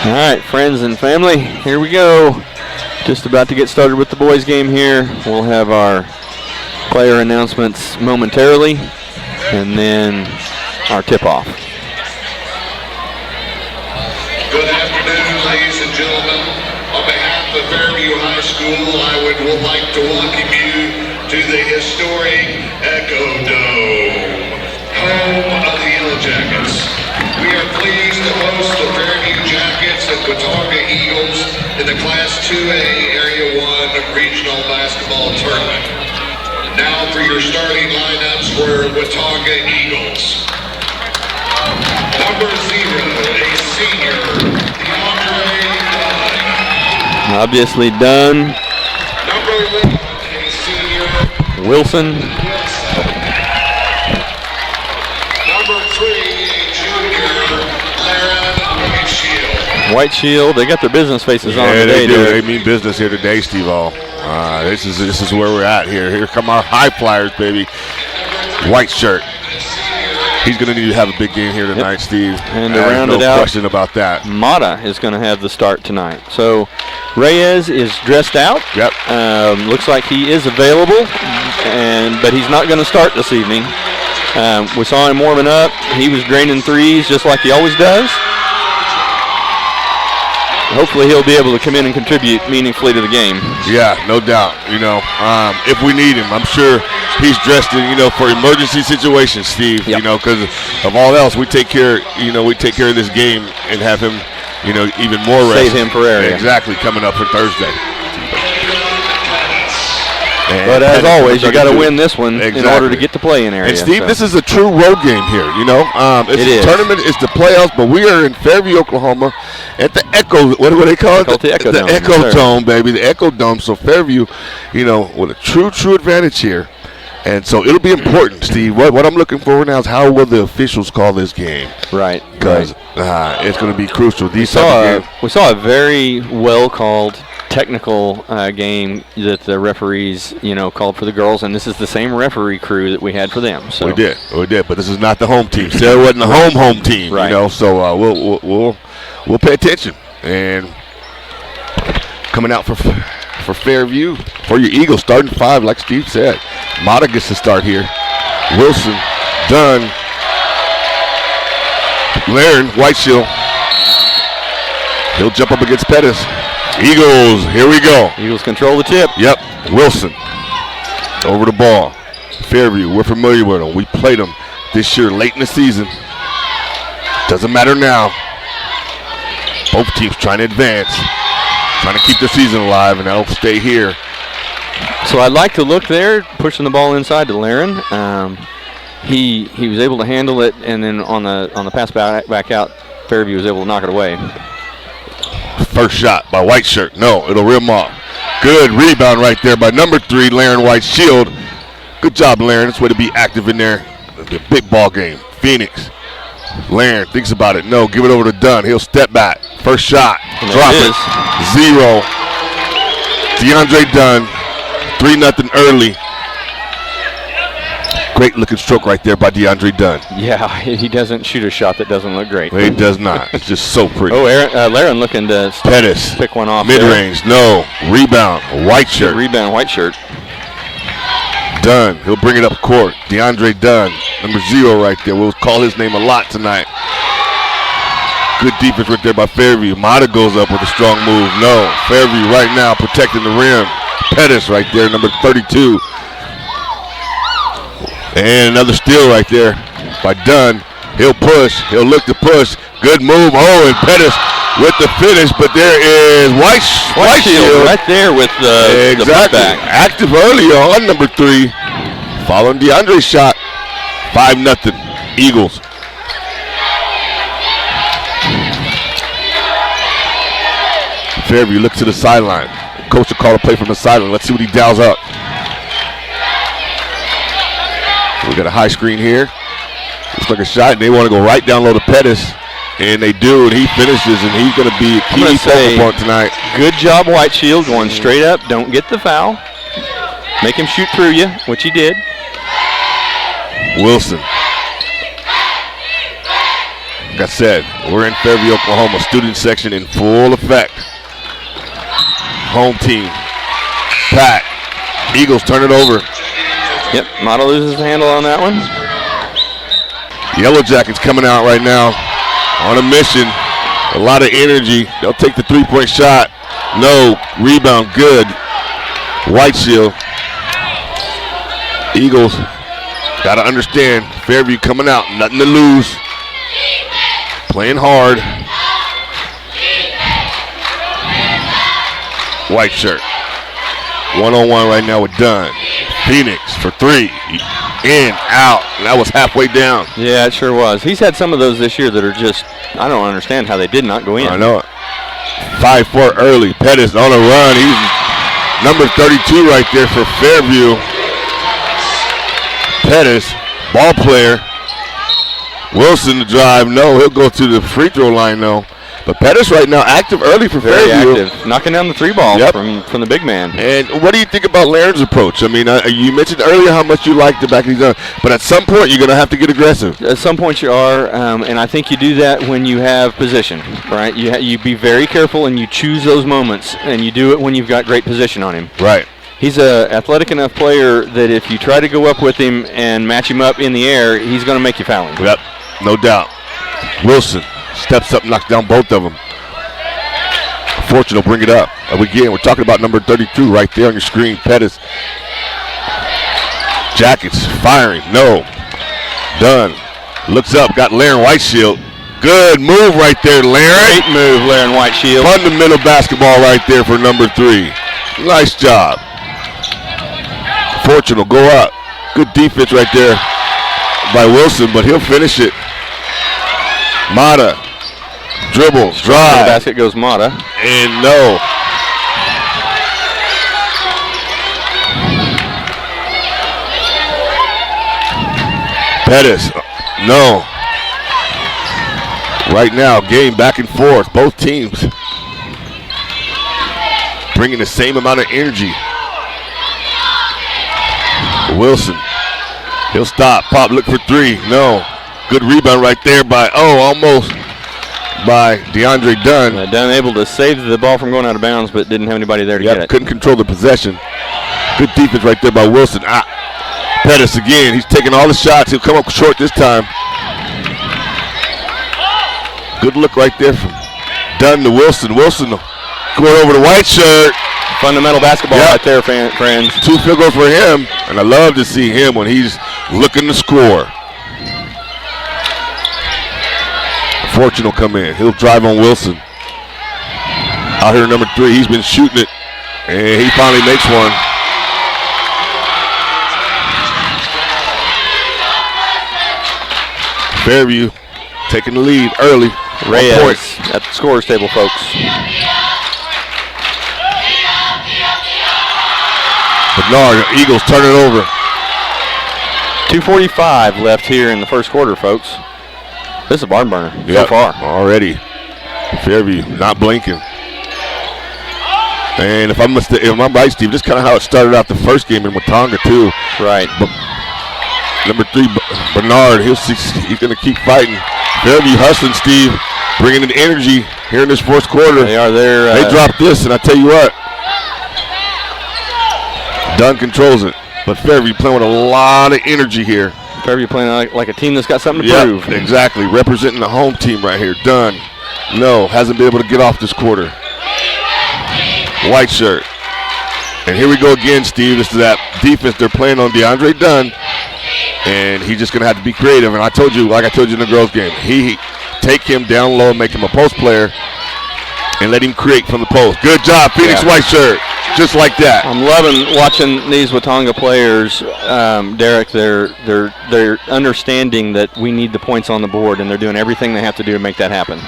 All right, friends and family, here we go. Just about to get started with the boys' game here. We'll have our player announcements momentarily, and then our tip-off. Good afternoon, ladies and gentlemen. On behalf of Fairview High School, I would like to welcome you to the historic Echo Dome, home of the Yellow Jackets. We are pleased to host the Fairview Jackets and Watonga Eagles in the Class 2A Area 1 Regional Basketball Tournament. Now for your starting lineups for Watonga Eagles. Number 0, a senior, DeAndre Dunn. Obviously Dunn. Number 1, a senior, Wilson. Number 3, a junior, Larry Whiteshield. White Shield, they got their business faces on today. They do. They mean business here today, Steve-O. This is where we're at here. Here come our high flyers, baby. White shirt. He's going to need to have a big game here tonight, Steve. And to round it out, no question about that. Mata is going to have the start tonight. So Reyes is dressed out. Yep. Looks like he is available, but he's not going to start this evening. We saw him warming up. He was draining threes just like he always does. Hopefully he'll be able to come in and contribute meaningfully to the game. Yeah, no doubt. If we need him, I'm sure he's dressed in, for emergency situations, Steve. Yep. Because of all else, we take care of this game and have him, even more rest. Save him for area. Exactly, coming up for Thursday. But as always, you got to win this one in order to get to play in area. And Steve, this is a true road game here. It's a tournament, it's the playoffs, but we are in Fairview, Oklahoma, at the Echo. What do they call it? The Echo Dome. Echo Dome, baby, the Echo Dome. So Fairview, with a true advantage here, and so it'll be important, Steve. What I'm looking for now is how will the officials call this game? Right. Because it's going to be crucial. We saw a very well called technical game that the referees, called for the girls, and this is the same referee crew that we had for them. So we did, but this is not the home team. Sarah wasn't the home team, right. So we'll pay attention. And coming out for Fairview for your Eagles, starting 5, like Steve said. Mata gets to start here. Wilson, Dunn, Laren, Whiteshield. He'll jump up against Pettis. Eagles, here we go. Eagles control the tip. Yep, Wilson over the ball. Fairview, we're familiar with them. We played them this year late in the season. Doesn't matter now. Both teams trying to advance, trying to keep their season alive, and that'll stay here. So I'd like to look there, pushing the ball inside to Laren. He was able to handle it, and then on the pass back out, Fairview was able to knock it away. First shot by White Shirt. No, it'll rim off. Good rebound right there by number 3, Laren Whiteshield. Good job, Laren. That's way to be active in there. The big ball game. Phoenix. Laren thinks about it. No, give it over to Dunn. He'll step back. First shot. Drop it. 0. DeAndre Dunn. 3-0 early. Great looking stroke right there by DeAndre Dunn. Yeah, he doesn't shoot a shot that doesn't look great. He does not. It's just so pretty. Laren looking to Pettis. Pick one off. Mid-range. No. Rebound. White shirt. Good rebound. White shirt. Dunn. He'll bring it up court. DeAndre Dunn. Number 0 right there. We'll call his name a lot tonight. Good defense right there by Fairview. Mata goes up with a strong move. No. Fairview right now protecting the rim. Pettis right there, number 32. And another steal right there by Dunn. He'll push. He'll look to push. Good move. Oh, and Pettis with the finish. But there is Whiteshield right there with the putback. Active early on, number 3. Following DeAndre's shot. 5-0 Eagles. Fairview looks to the sideline. Coach will call a play from the sideline. Let's see what he dials up. We got a high screen here. Looks like a shot, and they want to go right down low to Pettis. And they do, and he finishes, and he's going to be a key focal point tonight. Good job, Whiteshield, going straight up. Don't get the foul. Make him shoot through you, which he did. Wilson. Like I said, we're in Fairview, Oklahoma. Student section in full effect. Home team. Pat. Eagles turn it over. Yep, Mata loses the handle on that one. Yellow Jackets coming out right now on a mission. A lot of energy. They'll take the three-point shot. No. Rebound. Good. White Shield. Eagles got to understand. Fairview coming out. Nothing to lose. Playing hard. White shirt. One-on-one right now with Dunn. Phoenix for three. In, out. And that was halfway down. Yeah, it sure was. He's had some of those this year that are just, I don't understand how they did not go in. I know it. 5-4 early. Pettis on a run. He's number 32 right there for Fairview. Pettis, ball player. Wilson to drive. No, he'll go to the free throw line though. But Pettis right now active early for Very Fairview. active. Knocking down the three ball from the big man. And what do you think about Laren's approach? I mean, you mentioned earlier how much you like the back of these guns, but at some point you're going to have to get aggressive. At some point you are, and I think you do that when you have position, right? You be very careful and you choose those moments, and you do it when you've got great position on him. Right. He's a athletic enough player that if you try to go up with him and match him up in the air, he's going to make you foul him. Yep, no doubt. Wilson steps up, knocks down both of them. Fortune will bring it up. Again, we're talking about number 32 right there on your screen. Pettis. Jackets firing. No. Dunn looks up. Got Laren Whiteshield. Good move right there, Laren. Great move, Laren Whiteshield. Fundamental basketball right there for number 3. Nice job. Fortune will go up. Good defense right there by Wilson, but he'll finish it. Mata. Dribbles, drive. The basket goes Mata. And no. Pettis, no. Right now, game back and forth. Both teams bringing the same amount of energy. Wilson, he'll stop. Pop, look for three. No. Good rebound right there by, almost by DeAndre Dunn. Dunn able to save the ball from going out of bounds, but didn't have anybody there to get it. Couldn't control the possession. Good defense right there by Wilson. Pettis again. He's taking all the shots. He'll come up short this time. Good look right there from Dunn to Wilson. Wilson going over the white shirt. Fundamental basketball right there, friends. 2 field goals for him, and I love to see him when he's looking to score. Fortune will come in. He'll drive on Wilson. Out here, number 3. He's been shooting it, and he finally makes one. Fairview taking the lead early. Reyes at the scorer's table, folks. Bernard, Eagles turn it over. 2:45 left here in the first quarter, folks. This is a barn burner so far. Already. Fairview not blinking. And if I'm right, Steve, this is kind of how it started out the first game in Watonga too. Right. But number 3, Bernard, he's going to keep fighting. Fairview hustling, Steve, bringing in energy here in this fourth quarter. They are there. They dropped this, and I tell you what, Dunn controls it. But Fairview playing with a lot of energy here. Fairview playing like a team that's got something to prove. Exactly. Representing the home team right here. Dunn, no, hasn't been able to get off this quarter. White shirt. And here we go again, Steve. This is that defense they're playing on DeAndre Dunn. And he's just going to have to be creative. And I told you, like I told you in the girls' game, he take him down low, make him a post player, and let him create from the post. Good job, Phoenix White shirt. Just like that. I'm loving watching these Watonga players, Derek. They're understanding that we need the points on the board, and they're doing everything they have to do to make that happen.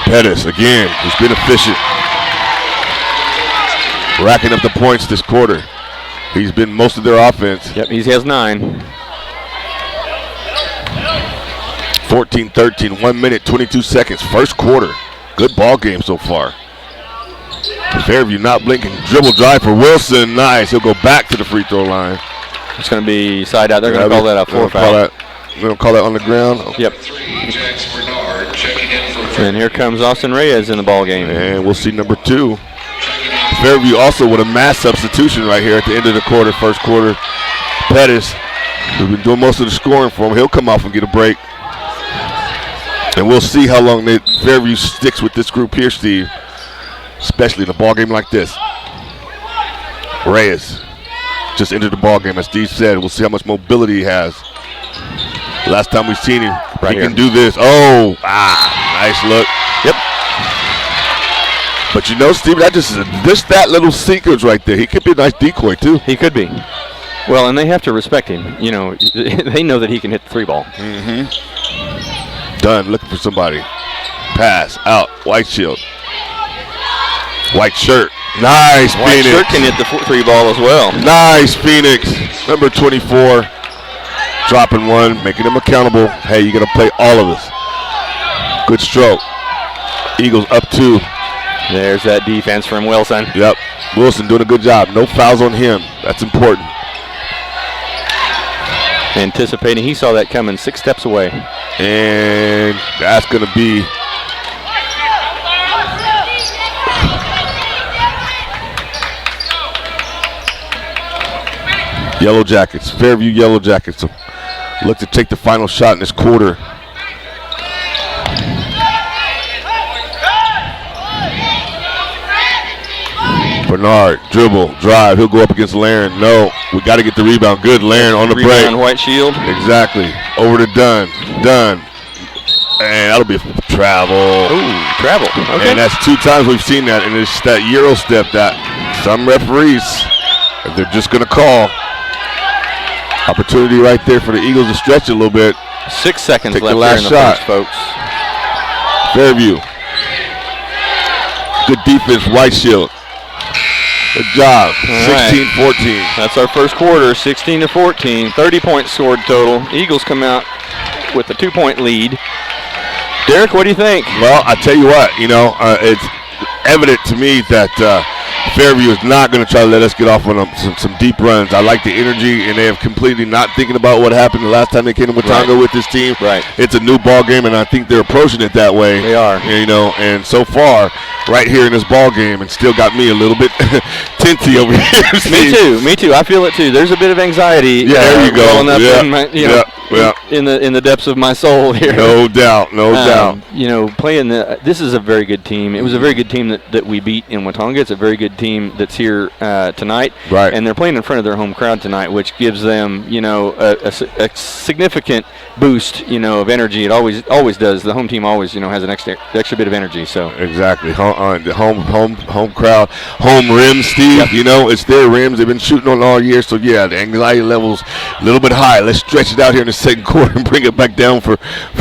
Pettis again, he's been efficient. Racking up the points this quarter. He's been most of their offense. Yep, he has 9. 14-13, 1 minute, 22 seconds. First quarter. Good ball game so far. Fairview not blinking. Dribble drive for Wilson. Nice. He'll go back to the free throw line. It's going to be side out. They're going to call that a 4 foul. They're going to call that on the ground. Yep. And here comes Austin Reyes in the ball game. And we'll see number 2. Fairview also with a mass substitution right here at the end of the quarter, first quarter. Pettis, who's been doing most of the scoring for him, he'll come off and get a break. And we'll see how long Fairview sticks with this group here, Steve, especially in a ball game like this. Reyes just entered the ball game, as Steve said. We'll see how much mobility he has. Last time we've seen him, he can do this. Oh, nice look. Yep. But you know, Steve, that just that little sequence right there. He could be a nice decoy too. He could be. Well, and they have to respect him. You know, they know that he can hit the 3-ball. Dunn looking for somebody. Pass out. White shield. White shirt. Nice, White Phoenix. shirt can hit the 3-ball as well. Nice, Phoenix. Number 24. Dropping one, making him accountable. Hey, you got to play all of us. Good stroke. Eagles up 2. There's that defense from Wilson. Yep. Wilson doing a good job. No fouls on him. That's important. Anticipating. He saw that coming 6 steps away. And that's going to be Yellow Jackets. Fairview Yellow Jackets look to take the final shot in this quarter. Bernard, dribble, drive. He'll go up against Laren. No, we got to get the rebound. Good, Laren on the break. Rebound, White shield. Exactly. Over to Dunn. Dunn. And that'll be a travel. Ooh, travel. Okay. And that's 2 times we've seen that. And it's that Euro step that some referees, they're just going to call. Opportunity right there for the Eagles to stretch it a little bit. 6 seconds Take left the last here in the shot. first, folks. Fairview. Good defense, White shield. Good job. 16-14. That's our first quarter, 16-14. 30 points scored total. Eagles come out with a 2-point lead. Derek, what do you think? Well, I tell you what, it's evident to me that Fairview is not going to try to let us get off on some deep runs. I like the energy, and they have completely not thinking about what happened the last time they came to Watonga with this team. Right. It's a new ball game, and I think they're approaching it that way. They are. And so far, right here in this ball game, and still got me a little bit tinty over here. Me too. I feel it too. There's a bit of anxiety. Yeah, there you go. Welling up Yeah. in my, Yeah. in the depths of my soul here. No doubt. Playing this is a very good team. It was a very good team that we beat in Watonga. It's a very good team that's here tonight. Right. And they're playing in front of their home crowd tonight, which gives them, a significant boost, of energy. It always does. The home team always, has an extra bit of energy. So exactly. The home crowd, home rims, Steve. Yep. It's their rims. They've been shooting on all year. So yeah, the anxiety level's a little bit high. Let's stretch it out here in the second quarter and bring it back down for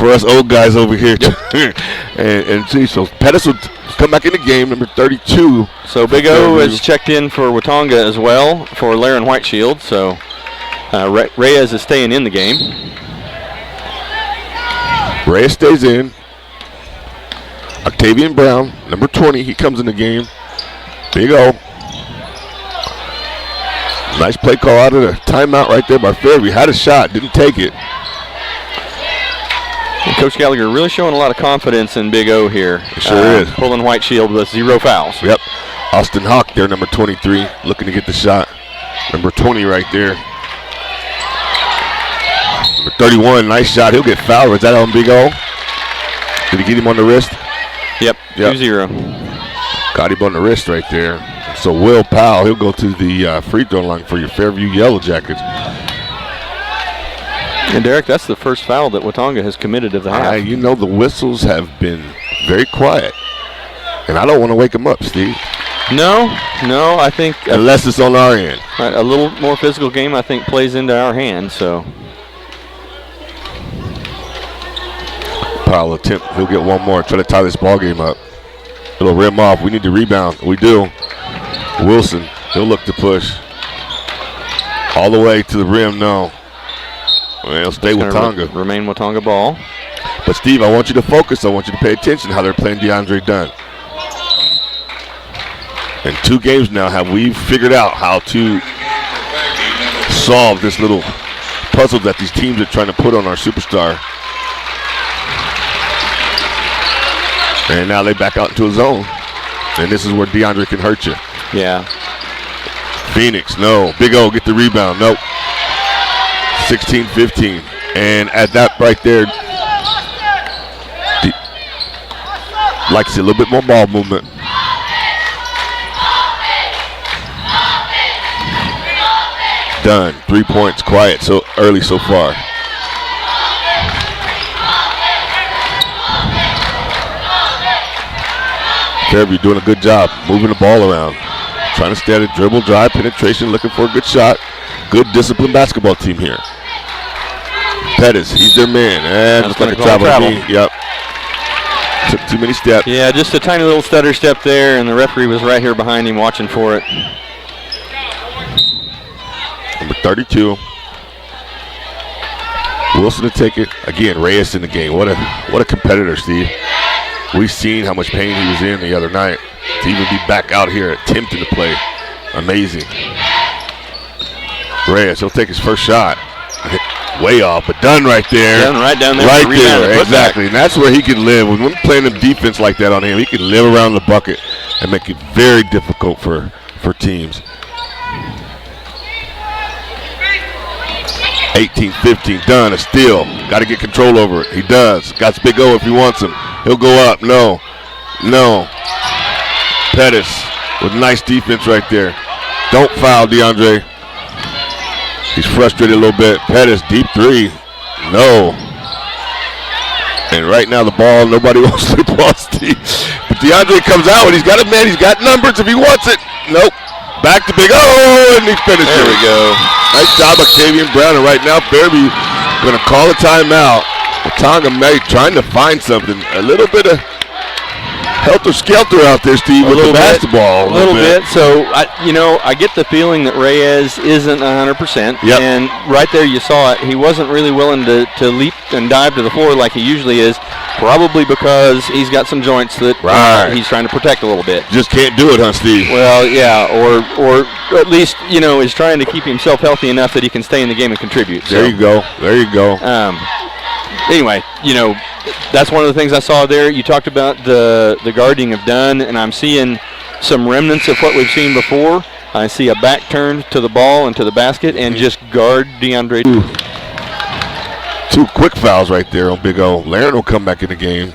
us old guys over here. Yep. and see, so Pettis will come back in the game, number 32. So Big O has checked in for Watonga as well for Laren White shield. So Reyes is staying in the game. Reyes stays in. Octavian Brown, number 20, he comes in the game. Big O. Nice play call out of the timeout right there by Fairview. Had a shot, didn't take it. And Coach Gallagher really showing a lot of confidence in Big O here. Sure is. Pulling White shield with 0 fouls. Yep. Austin Hawk there, number 23, looking to get the shot. Number 20 right there. Number 31, nice shot. He'll get fouled. Is that on Big O? Did he get him on the wrist? Yep. 2-0. Got him on the wrist right there. So Will Powell, he'll go to the free throw line for your Fairview Yellow Jackets. And Derek, that's the first foul that Watonga has committed of the half. The whistles have been very quiet. And I don't want to wake them up, Steve. No, I think unless it's on our end. A little more physical game, I think, plays into our hands. So Powell attempt. He'll get one more. Try to tie this ball game up. It'll rim off. We need to rebound. We do. Wilson, he'll look to push. All the way to the rim. No. Well, he'll stay with Watonga. Remain Watonga ball. But Steve, I want you to focus. I want you to pay attention how they're playing DeAndre Dunn. In 2 games now, have we figured out how to solve this little puzzle that these teams are trying to put on our superstar. And now they back out into a zone. And this is where DeAndre can hurt you. Yeah. Phoenix, no. Big O, get the rebound. Nope. 16-15. And at that right there, like I said, a little bit more ball movement. Done. 3 points. Quiet so early so far. Fairview doing a good job moving the ball around. Trying to stay at a dribble, drive, penetration, looking for a good shot. Good disciplined basketball team here. Pettis, he's their man. And looks like a travel. Yep. Took too many steps. Yeah, just a tiny little stutter step there, and the referee was right here behind him watching for it. Number 32. Wilson to take it. Again, Reyes in the game. What a competitor, Steve. We've seen how much pain he was in the other night. To even be back out here attempting to play. Amazing. Reyes, he'll take his first shot. Way off, but done right there. Done right down there. Right there, exactly. And that's where he can live. When we're playing them defense like that on him, he can live around the bucket and make it very difficult for teams. 18-15, done, a steal. Got to get control over it. He does. Got Big O if he wants him. He'll go up. No. Pettis with nice defense right there. Don't foul, DeAndre. He's frustrated a little bit. Pettis, deep three. No. And right now the ball, nobody wants the ball, Steve. But DeAndre comes out and he's got a man. He's got numbers if he wants it. Nope. Back to Big O, and he finishes. There we go. Nice job, Octavian Brown. And right now, Fairview going to call a timeout. Watonga May trying to find something. A little bit of helter-skelter out there, Steve, with the basketball. A little bit. So, I get the feeling that Reyes isn't 100%. Yep. And right there you saw it. He wasn't really willing to leap and dive to the floor like he usually is, probably because he's got some joints that he's trying to protect a little bit. Just can't do it, huh, Steve? Well, yeah, or at least, is trying to keep himself healthy enough that he can stay in the game and contribute. There you go. Anyway, that's one of the things I saw there. You talked about the guarding of Dunn, and I'm seeing some remnants of what we've seen before. I see a back turn to the ball and to the basket and just guard DeAndre. Two quick fouls right there on Big O. Laren will come back in the game.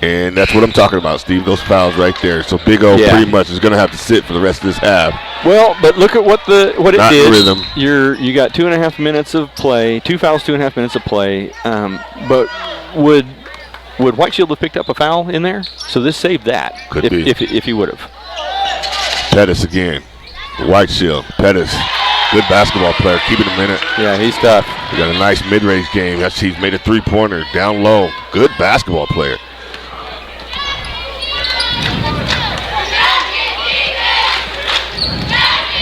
And that's what I'm talking about, Steve, those fouls right there. So Big O pretty much is going to have to sit for the rest of this half. Well, but look at what it Not did. Rhythm. You got 2.5 minutes of play, 2 fouls, 2.5 minutes of play. But would White Shield have picked up a foul in there? So this saved that. Could be. If he would have. Pettis again. White Shield. Pettis. Good basketball player. Keep it a minute. Yeah, he's tough. He got a nice mid-range game. He's made a three-pointer down low. Good basketball player.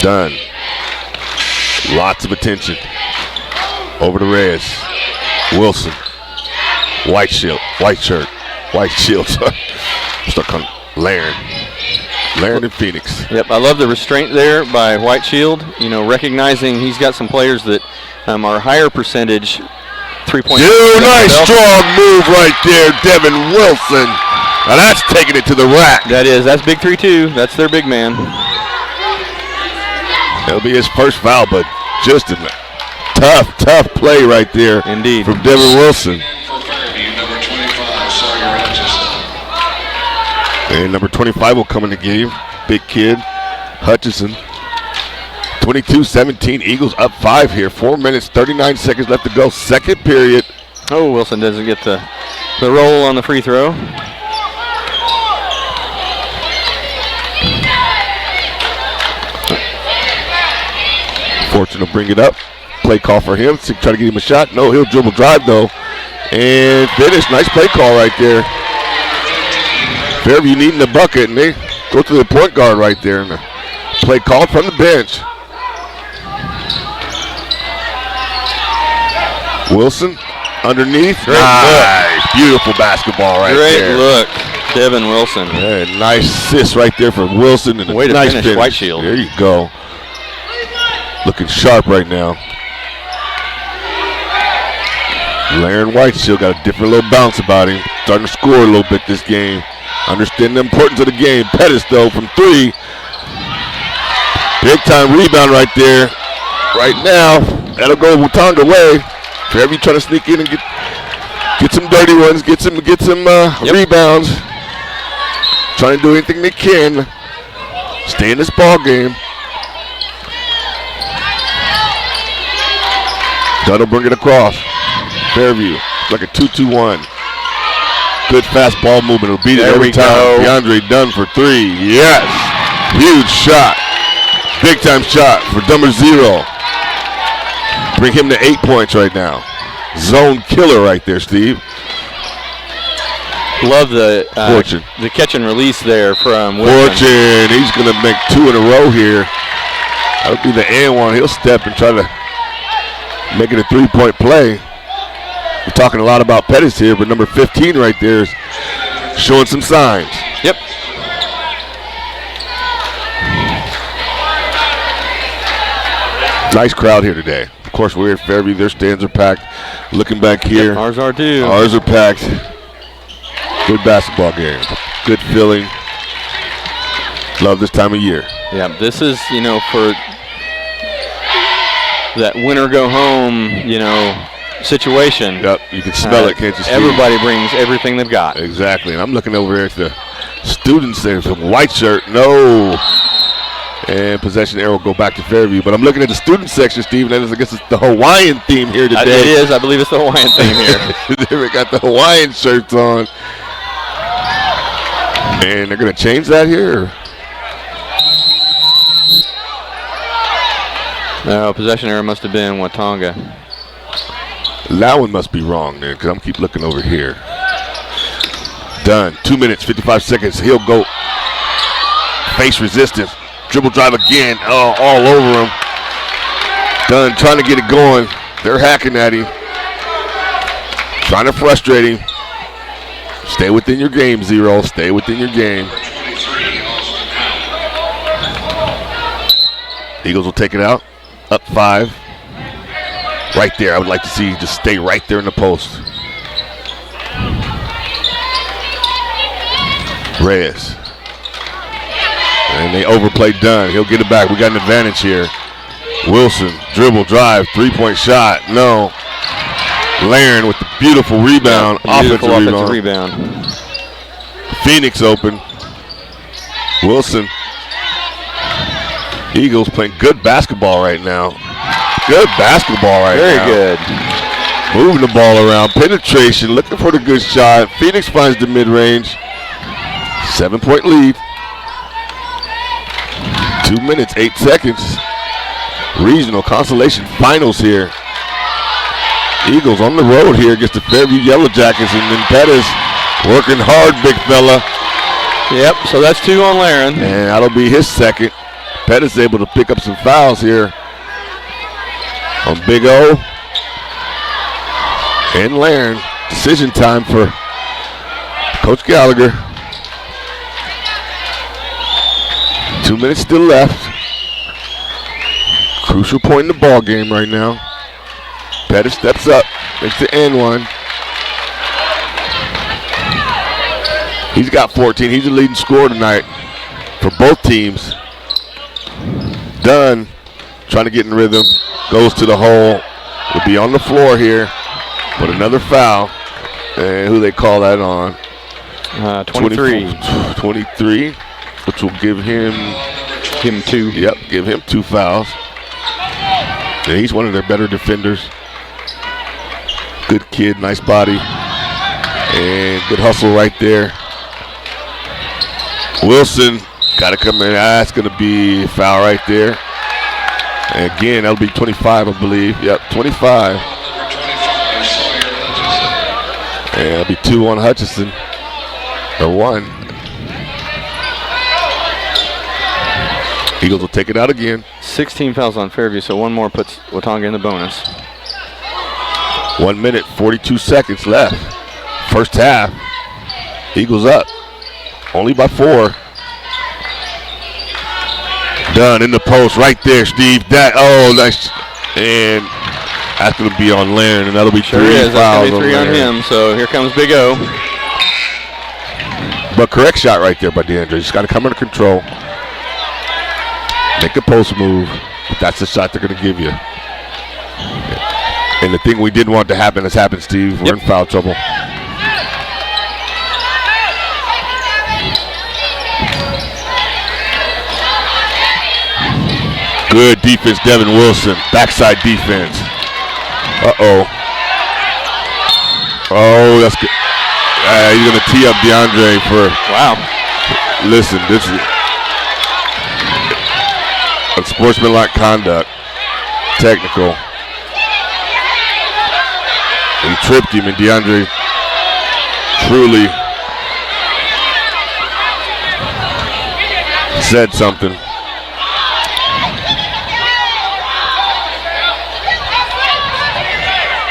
Done. Lots of attention. Over to Reyes. Wilson. White shirt. Sorry. Start calling Laren and Phoenix. Yep, I love the restraint there by White Shield. Recognizing he's got some players that are higher percentage 3-point. Nice strong move right there, Devin Wilson. Now that's taking it to the rack. That's big 3-2. That's their big man. That'll be his first foul, but just a tough play right there. Indeed. From Devin Wilson. Number 25, Sawyer Hutchison. And number 25 will come in the game. Big kid, Hutchison. 22-17, Eagles up 5 here. 4 minutes, 39 seconds left to go. Second period. Oh, Wilson doesn't get the roll on the free throw. Fortune will bring it up. Play call for him. Try to get him a shot. No, he'll dribble drive though. And finish. Nice play call right there. Fairview needing the bucket, and they go to the point guard right there. And the play called from the bench. Wilson underneath. Great nice. Beautiful basketball right there. Great look. Devin Wilson. Yeah, nice assist right there for Wilson. And way to nice finish White Shield. There you go. looking sharp right now. Laren White still got a different little bounce about him. Starting to score a little bit this game. Understand the importance of the game. Pettis, though, from 3. Big time rebound right there. Right now, that'll go Watonga way. Fairview trying to sneak in and get some dirty ones, get some rebounds. Trying to do anything they can. Stay in this ball game. Dunn will bring it across. Fairview, like a 2-2-1. Good fast ball movement. It'll beat it every time. DeAndre Dunn for 3. Yes. Huge shot. Big time shot for number 0. Bring him to 8 points right now. Zone killer right there, Steve. Love the Fortune. The catch and release there from Wilson. Fortune. He's going to make 2 in a row here. That'll be the and one. He'll step and try to make it a 3-point play. We're talking a lot about Pettis here, but number 15 right there is showing some signs. Yep. Nice crowd here today. Of course, we're at Fairview. Their stands are packed. Looking back here. Yep, ours are too. Ours are packed. Good basketball game. Good feeling. Love this time of year. Yeah, this is, for that winner go home, situation. Yep, you can smell it, can't you, Steve? Everybody brings everything they've got. Exactly, and I'm looking over here at the students there. The white shirt, no. And possession arrow go back to Fairview. But I'm looking at the student section, Steve, and I guess it's the Hawaiian theme here today. It is. I believe it's the Hawaiian theme here. They got the Hawaiian shirts on. And they're going to change that here? No, possession error must have been Watonga. That one must be wrong there, because I'm keep looking over here. Done. 2 minutes, 55 seconds. He'll go face resistance. Dribble drive again. Oh, all over him. Done. Trying to get it going. They're hacking at him. Trying to frustrate him. Stay within your game, 0. Stay within your game. Eagles will take it out. Up 5. Right there. I would like to see just stay right there in the post. Reyes. And they overplay Dunn. He'll get it back. We got an advantage here. Wilson, dribble, drive, 3-point shot. No. Laren with the beautiful rebound. Beautiful offensive rebound. Phoenix open. Wilson. Eagles playing good basketball right now. Good basketball right now. Very good. Moving the ball around. Penetration. Looking for the good shot. Phoenix finds the mid-range. 7-point lead. 2 minutes, 8 seconds. Regional consolation finals here. Eagles on the road here against the Fairview Yellow Jackets, and then Pettis working hard, big fella. Yep, so that's 2 on Laren. And that'll be his second. Pettis able to pick up some fouls here on Big O and Laren. Decision time for Coach Gallagher. 2 minutes still left. Crucial point in the ball game right now. Pettis steps up, makes the and one. He's got 14. He's the leading scorer tonight for both teams. Dunn trying to get in rhythm. Goes to the hole. Will be on the floor here. But another foul. And who they call that on? 23. 23, which will give him 2. Yep, give him 2 fouls. Yeah, he's one of their better defenders. Good kid, nice body. And good hustle right there. Wilson got to come in. That's going to be a foul right there. And again, that'll be 25, I believe. Yep, 25. And that'll be 2 on Hutchison. Or 1. Eagles will take it out again. 16 fouls on Fairview, so 1 more puts Watonga in the bonus. 1 minute, 42 seconds left. First half. Eagles up. Only by 4. Done in the post right there, Steve. Nice. And that's going to be on Laren, and that'll be Sure three is. fouls That's going to be 3 on him. So here comes Big O. But correct shot right there by DeAndre. Just got to come under control. Make a post move. That's the shot they're going to give you. And the thing we didn't want to happen has happened, Steve. We're in foul trouble. Good defense, Devin Wilson. Backside defense. Uh-oh. Oh, that's good. He's going to tee up DeAndre for... Wow. Listen, this is unsportsmanlike conduct. Technical. He tripped him, and DeAndre truly said something.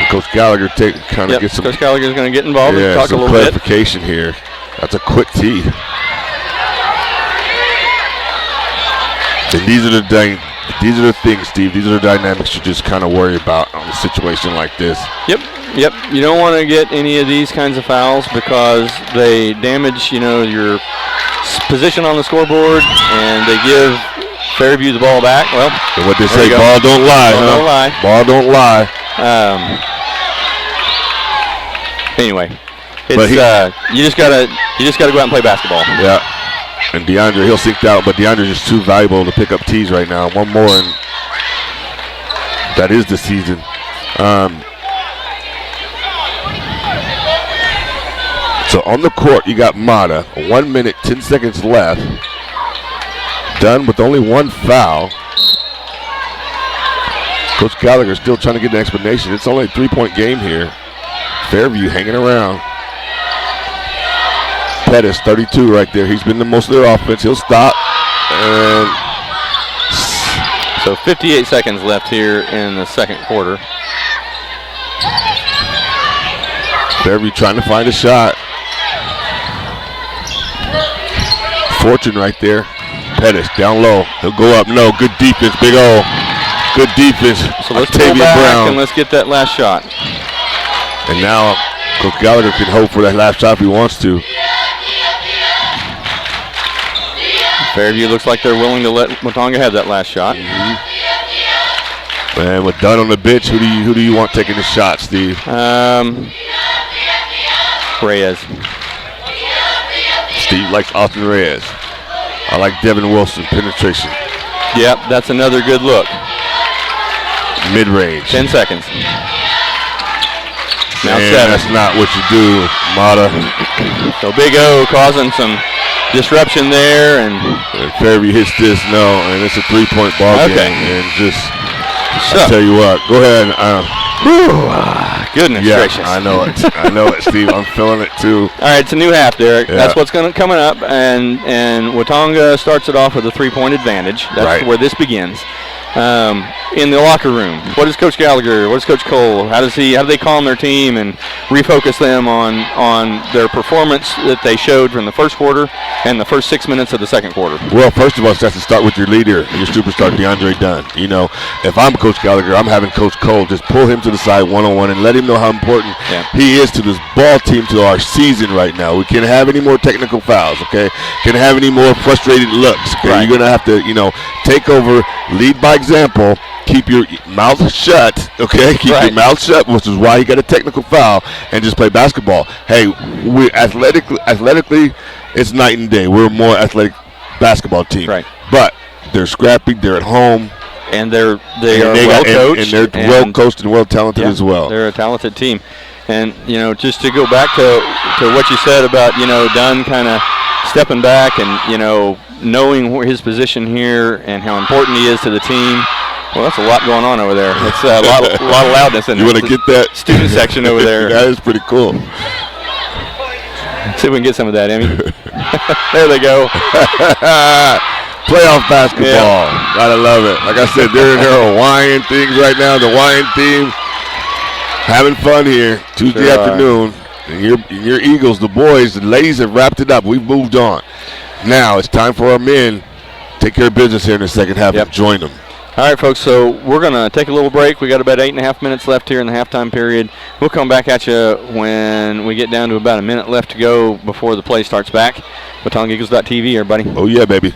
Coach Gallagher gets some. Coach Gallagher's going to get involved and talk a some little bit. clarification here. That's a quick tee. And these are the things, Steve. These are the dynamics you just kind of worry about on a situation like this. Yep. You don't want to get any of these kinds of fouls because they damage, your position on the scoreboard, and they give Fairview the ball back. Well, and what they say, ball don't lie. Ball don't lie. Ball don't lie. Anyway, it's you just gotta go out and play basketball. Yeah. And DeAndre, he'll sink out, but DeAndre's just too valuable to pick up tees right now. One more, and that is the season. So on the court, you got Mata. 1 minute, 10 seconds left. Done with only one foul. Coach Gallagher still trying to get an explanation. It's only a 3-point game here. Fairview hanging around. Pettis, 32 right there. He's been the most of their offense. He'll stop. And so 58 seconds left here in the second quarter. Fairview trying to find a shot. Fortune right there. Pettis down low. He'll go up. No, good defense, Big O. Good defense. So let's pull back and let's get that last shot. And now Coach Gallagher can hope for that last shot if he wants to. Fairview looks like they're willing to let Watonga have that last shot. And with Dunn on the bench, who do you want taking the shot, Steve? Reyes. Steve likes Austin Reyes. I like Devin Wilson, penetration. Yep, that's another good look. Mid-range. 10 seconds. Now and 7. That's not what you do, Mata. So Big O causing some disruption there, and Fairview hits this, and it's a 3-point ball game. And I'll tell you what, go ahead. Goodness gracious. I know it, Steve. I'm feeling it too. All right, it's a new half, Derek. Yeah. That's what's coming up, and Watonga starts it off with a 3-point advantage. That's where this begins. In the locker room, what does Coach Gallagher, what does Coach Cole, how do they calm their team and refocus them on their performance that they showed from the first quarter and the first 6 minutes of the second quarter? Well, first of all, it has to start with your leader, your superstar, DeAndre Dunn. If I'm Coach Gallagher, I'm having Coach Cole just pull him to the side one-on-one and let him know how important he is to this ball team, to our season right now. We can't have any more technical fouls, okay? Can't have any more frustrated looks, okay? Right. You're going to have to, take over, lead by example, keep your mouth shut, okay? Keep your mouth shut, which is why you got a technical foul, and just play basketball. Hey, we athletically, it's night and day. We're a more athletic basketball team. Right. But they're scrappy, they're at home. And they are well coached. And they're well coached and well talented as well. They're a talented team. And, just to go back to what you said about, Dunn kind of stepping back and, knowing his position here and how important he is to the team. Well, that's a lot going on over there. It's a lot of loudness in there. You want to get that student section over there? That is pretty cool. See if we can get some of that, Emmy. There they go. Playoff basketball. Gotta love it. Like I said, they're in their Hawaiian things right now. The Hawaiian team having fun here Tuesday afternoon. And your Eagles, the boys, the ladies have wrapped it up. We've moved on. Now it's time for our men take care of business here in the second half and join them. All right, folks, so we're going to take a little break. We got about 8.5 minutes left here in the halftime period. We'll come back at you when we get down to about a minute left to go before the play starts back. WatongaEagles.tv, everybody. Oh, yeah, baby.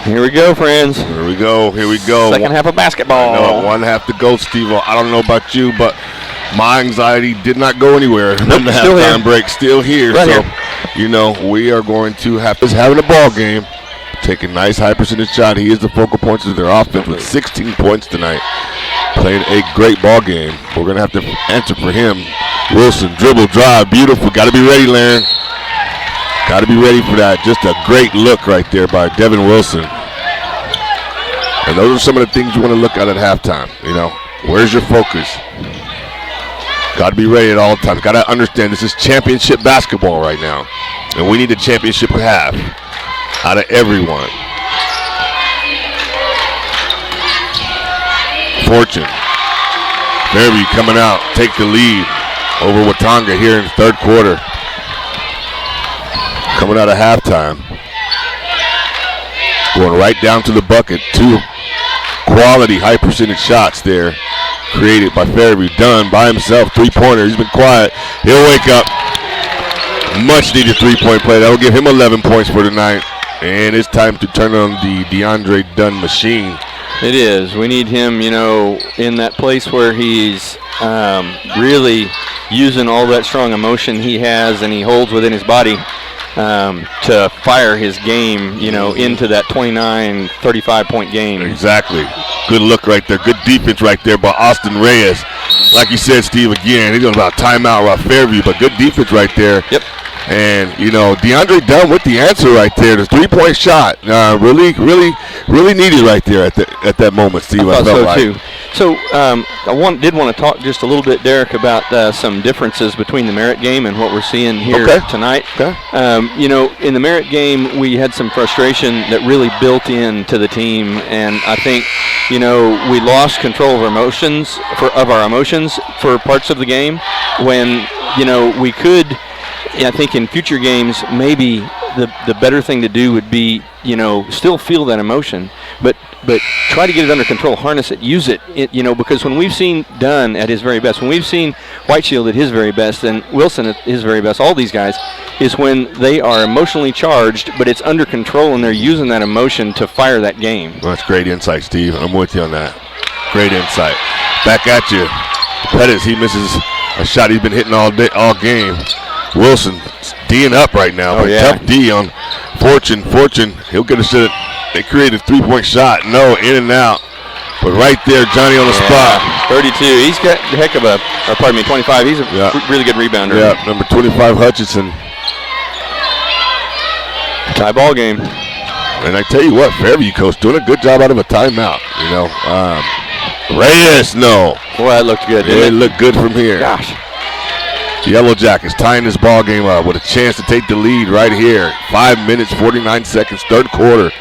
Here we go, friends. Here we go. Second half of basketball. I know, 1 half to go, Steve. I don't know about you, but my anxiety did not go anywhere. Nope, the still halftime here. break, still here. Right so, here. We are going to have this having a ball game. Taking nice high percentage shot. He is the focal point of their offense with 16 points tonight. Playing a great ball game. We're going to have to answer for him. Wilson, dribble, drive, beautiful. Got to be ready, Laren. Got to be ready for that. Just a great look right there by Devin Wilson. And those are some of the things you want to look at halftime. Where's your focus? Got to be ready at all times. Got to understand this is championship basketball right now. And we need a championship half out of everyone. Fortune. Fairview coming out. Take the lead over Watonga here in the third quarter. Coming out of halftime. Going right down to the bucket. 2 quality high percentage shots there created by Fairview. Dunn by himself. 3-pointer. He's been quiet. He'll wake up. Much needed 3-point play. That'll give him 11 points for tonight. And it's time to turn on the DeAndre Dunn machine. It is. We need him, in that place where he's really using all that strong emotion he has and he holds within his body to fire his game, into that 29, 35-point game. Exactly. Good look right there. Good defense right there by Austin Reyes. Like you said, Steve, again, he's going about timeout about Fairview, but good defense right there. Yep. And, DeAndre Dunn with the answer right there. The 3-point shot really needed right there at that moment, Steve. I thought felt so, like. too. So I did want to talk just a little bit, Derek, about some differences between the Merritt game and what we're seeing here tonight. Okay. In the Merritt game, we had some frustration that really built into the team, and I think, we lost control of our emotions for parts of the game when, we could. I think in future games, maybe the better thing to do would be, still feel that emotion, but try to get it under control, harness it, use it, because when we've seen Dunn at his very best, when we've seen Whiteshield at his very best, and Wilson at his very best, all these guys, is when they are emotionally charged, but it's under control and they're using that emotion to fire that game. Well, that's great insight, Steve. I'm with you on that. Great insight. Back at you. Pettis, he misses a shot he's been hitting all game. Wilson D'ing up right now. Tough D on Fortune. He'll get a shot. They created a 3-point shot. No, in and out. But right there, Johnny on the spot. 32. He's got a heck of 25. He's a really good rebounder. Yeah, number 25, Hutchinson. Tie ball game. And I tell you what, Fairview coach doing a good job out of a timeout. Reyes, no. Boy, that looked good. It looked good from here. Gosh. Yellow Jackets tying this ball game up with a chance to take the lead right here. 5 minutes, 49 seconds, third quarter.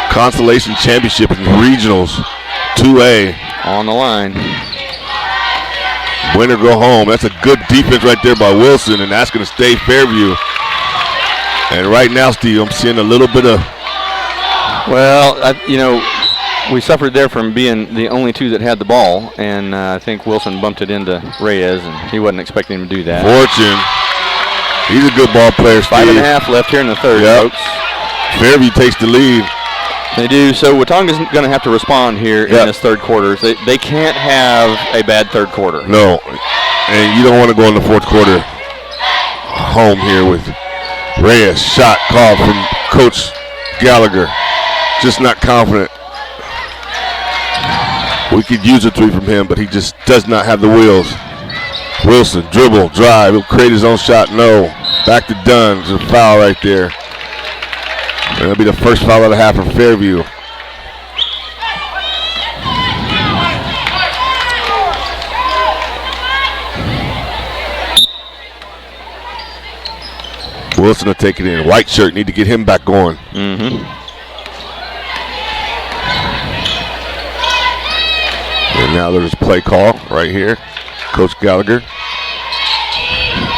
Consolation Championship and Regionals 2A. On the line. Win or go home. That's a good defense right there by Wilson, and that's going to stay Fairview. And right now, Steve, I'm seeing a little bit of... Well, we suffered there from being the only two that had the ball, and I think Wilson bumped it into Reyes, and he wasn't expecting him to do that. Fortune. He's a good ball player, Steve. 5.5 left here in the third, folks. Fairview takes the lead. They do. So Watonga's going to have to respond here in this third quarter. They can't have a bad third quarter. No. And you don't want to go in the fourth quarter home here with Reyes. Shot called from Coach Gallagher. Just not confident. We could use a three from him, but he just does not have the wheels. Wilson, dribble, drive. He'll create his own shot. No. Back to Dunn. There's a foul right there. And that'll be the first foul of the half for Fairview. Wilson will take it in. White shirt. Need to get him back going. Mm-hmm. And now there's a play call right here. Coach Gallagher.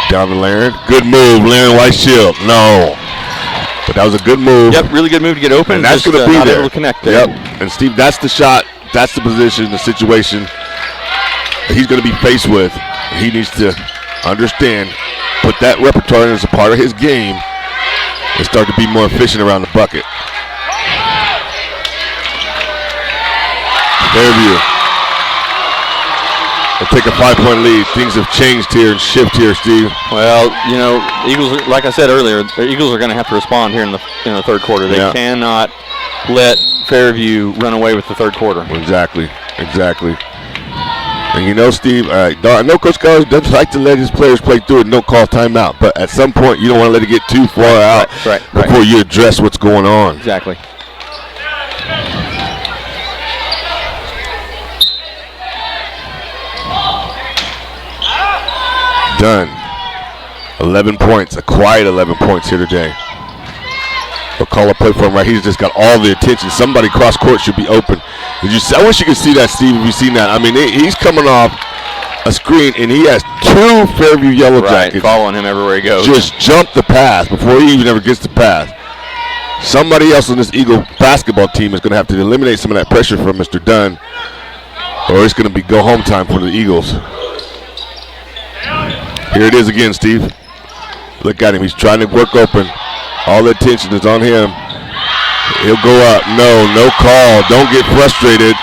Down to Laren. Good move, Laren Whiteshield. No. But that was a good move. Yep, really good move to get open. And that's going to be not there. Able to connect there. Yep. And Steve, that's the shot. That's the position, the situation that he's going to be faced with. He needs to understand, put that repertoire in as a part of his game, and start to be more efficient around the bucket. Fairview will take a 5-point lead. Things have changed here and shift here, Steve. Well, you know, Eagles, like I said earlier, the Eagles are going to have to respond here in the third quarter. They cannot let Fairview run away with the third quarter. Exactly. And you know, Steve, I know Coach Collins doesn't like to let his players play through it and don't call timeout, but at some point you don't want to let it get too far out before you address what's going on. Exactly. Done. 11 points, a quiet 11 points here today. They'll call a play for him right. He's just got all the attention. Somebody cross court should be open. I wish you could see that, Steve, if you've seen that. I mean, he's coming off a screen, and he has 2 Fairview Yellow Jackets. Following him everywhere he goes. Just jump the pass before he even ever gets the pass. Somebody else on this Eagle basketball team is going to have to eliminate some of that pressure from Mr. Dunn, or it's going to be go home time for the Eagles. Here it is again, Steve. Look at him. He's trying to work open. All the attention is on him. He'll go up. No call. Don't get frustrated.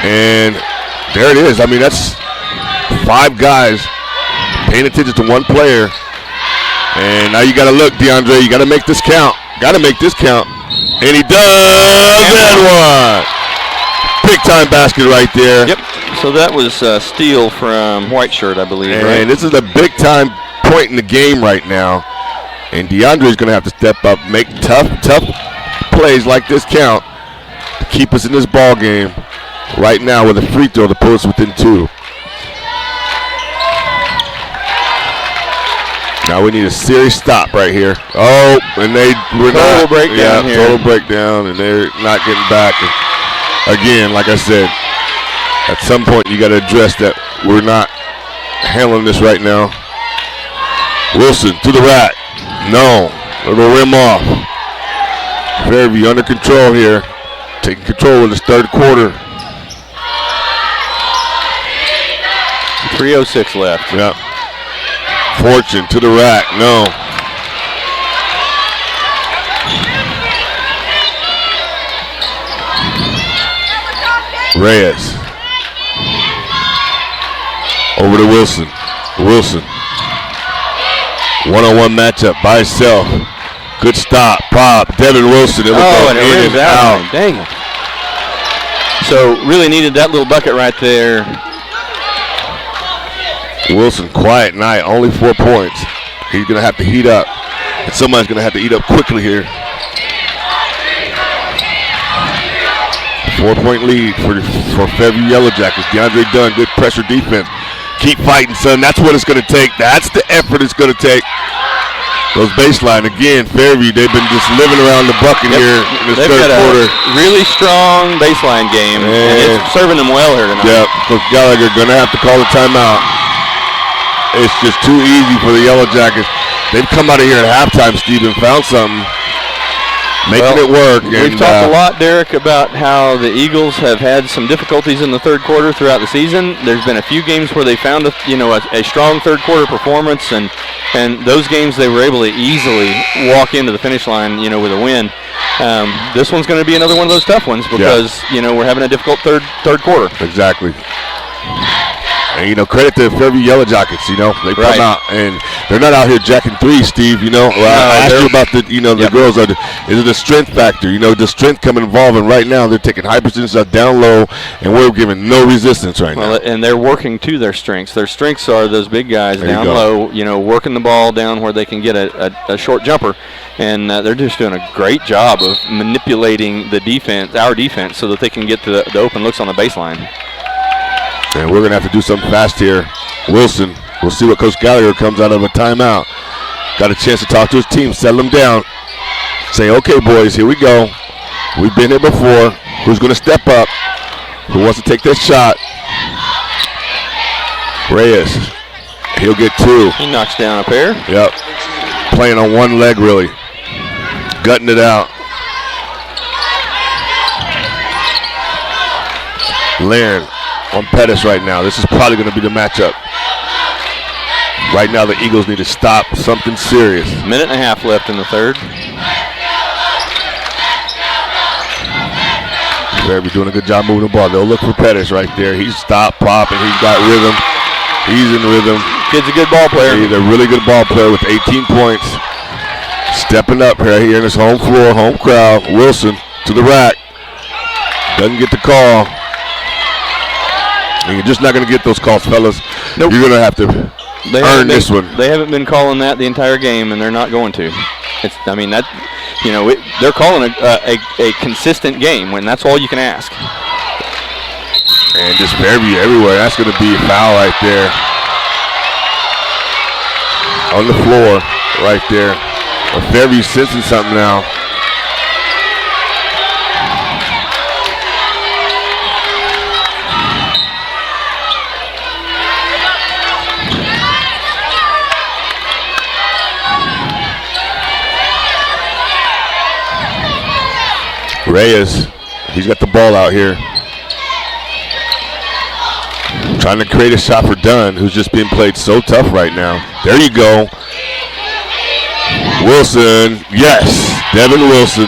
And there it is. I mean, that's 5 guys paying attention to one player. And now you got to look, DeAndre. You got to make this count. And he does that one. Big time basket right there. Yep. So that was a steal from White Shirt, I believe. And this is a big time point in the game right now. And DeAndre is going to have to step up, make tough plays like this count to keep us in this ball game right now with a free throw to put us within 2. Now we need a serious stop right here. Oh, and total breakdown here. Total breakdown, and they're not getting back. And again, like I said, at some point you got to address that we're not handling this right now. Wilson to the rack. No, little rim off. Fairview under control here, taking control of this third quarter. 3:06 left. Yep. Fortune to the rack. No. Reyes. Over to Wilson. One-on-one matchup by himself. Good stop. Pop. Devin Wilson. It would go and it in rims and out. Dang it. So really needed that little bucket right there. Wilson, quiet night. Only 4 points. He's going to have to heat up. And somebody's going to have to eat up quickly here. 4-point lead for Fairview Yellow Jackets. DeAndre Dunn, good pressure defense. Keep fighting, son. That's what it's going to take. That's the effort it's going to take. Those baseline again. Fairview, they've been just living around the bucket here in this third quarter. Really strong baseline game, and it's serving them well here tonight. Yep, Coach Gallagher going to have to call a timeout. It's just too easy for the Yellow Jackets. They've come out of here at halftime, Steve, and found something. Making it work. We've talked a lot, Derek, about how the Eagles have had some difficulties in the third quarter throughout the season. There's been a few games where they found a strong third quarter performance, and those games they were able to easily walk into the finish line, with a win. This one's going to be another one of those tough ones because we're having a difficult third quarter. Exactly. And, credit to Fairview Yellow Jackets, they come out, and they're not out here jacking threes, Steve, I asked you about the girls, is it a strength factor, the strength coming involved, and right now they're taking high percentages down low, and we're giving no resistance right now. And they're working to their strengths. Their strengths are those big guys down low, working the ball down where they can get a short jumper, and they're just doing a great job of manipulating the defense, our defense, so that they can get to the open looks on the baseline. And we're going to have to do something fast here. Wilson, we'll see what Coach Gallagher comes out of a timeout. Got a chance to talk to his team, settle them down. Say, okay, boys, here we go. We've been here before. Who's going to step up? Who wants to take this shot? Reyes. He'll get 2. He knocks down a pair. Yep. Playing on one leg, really. Gutting it out. Laird on Pettis right now. This is probably going to be the matchup. Right now, the Eagles need to stop something serious. Minute and a half left in the third. Fairview doing a good job moving the ball. They'll look for Pettis right there. He's stopped, popping. He's got rhythm. He's in rhythm. Kid's a good ball player. He's a really good ball player with 18 points. Stepping up here in his home floor, home crowd. Wilson to the rack. Doesn't get the call. And you're just not going to get those calls, fellas. Nope. You're going to have to earn this one. They haven't been calling that the entire game, and they're not going to. They're calling a consistent game when that's all you can ask. And just Fairview everywhere. That's going to be a foul right there. On the floor right there. Fairview sensing something now. Reyes, he's got the ball out here. Trying to create a shot for Dunn, who's just being played so tough right now. There you go. Wilson, yes, Devin Wilson.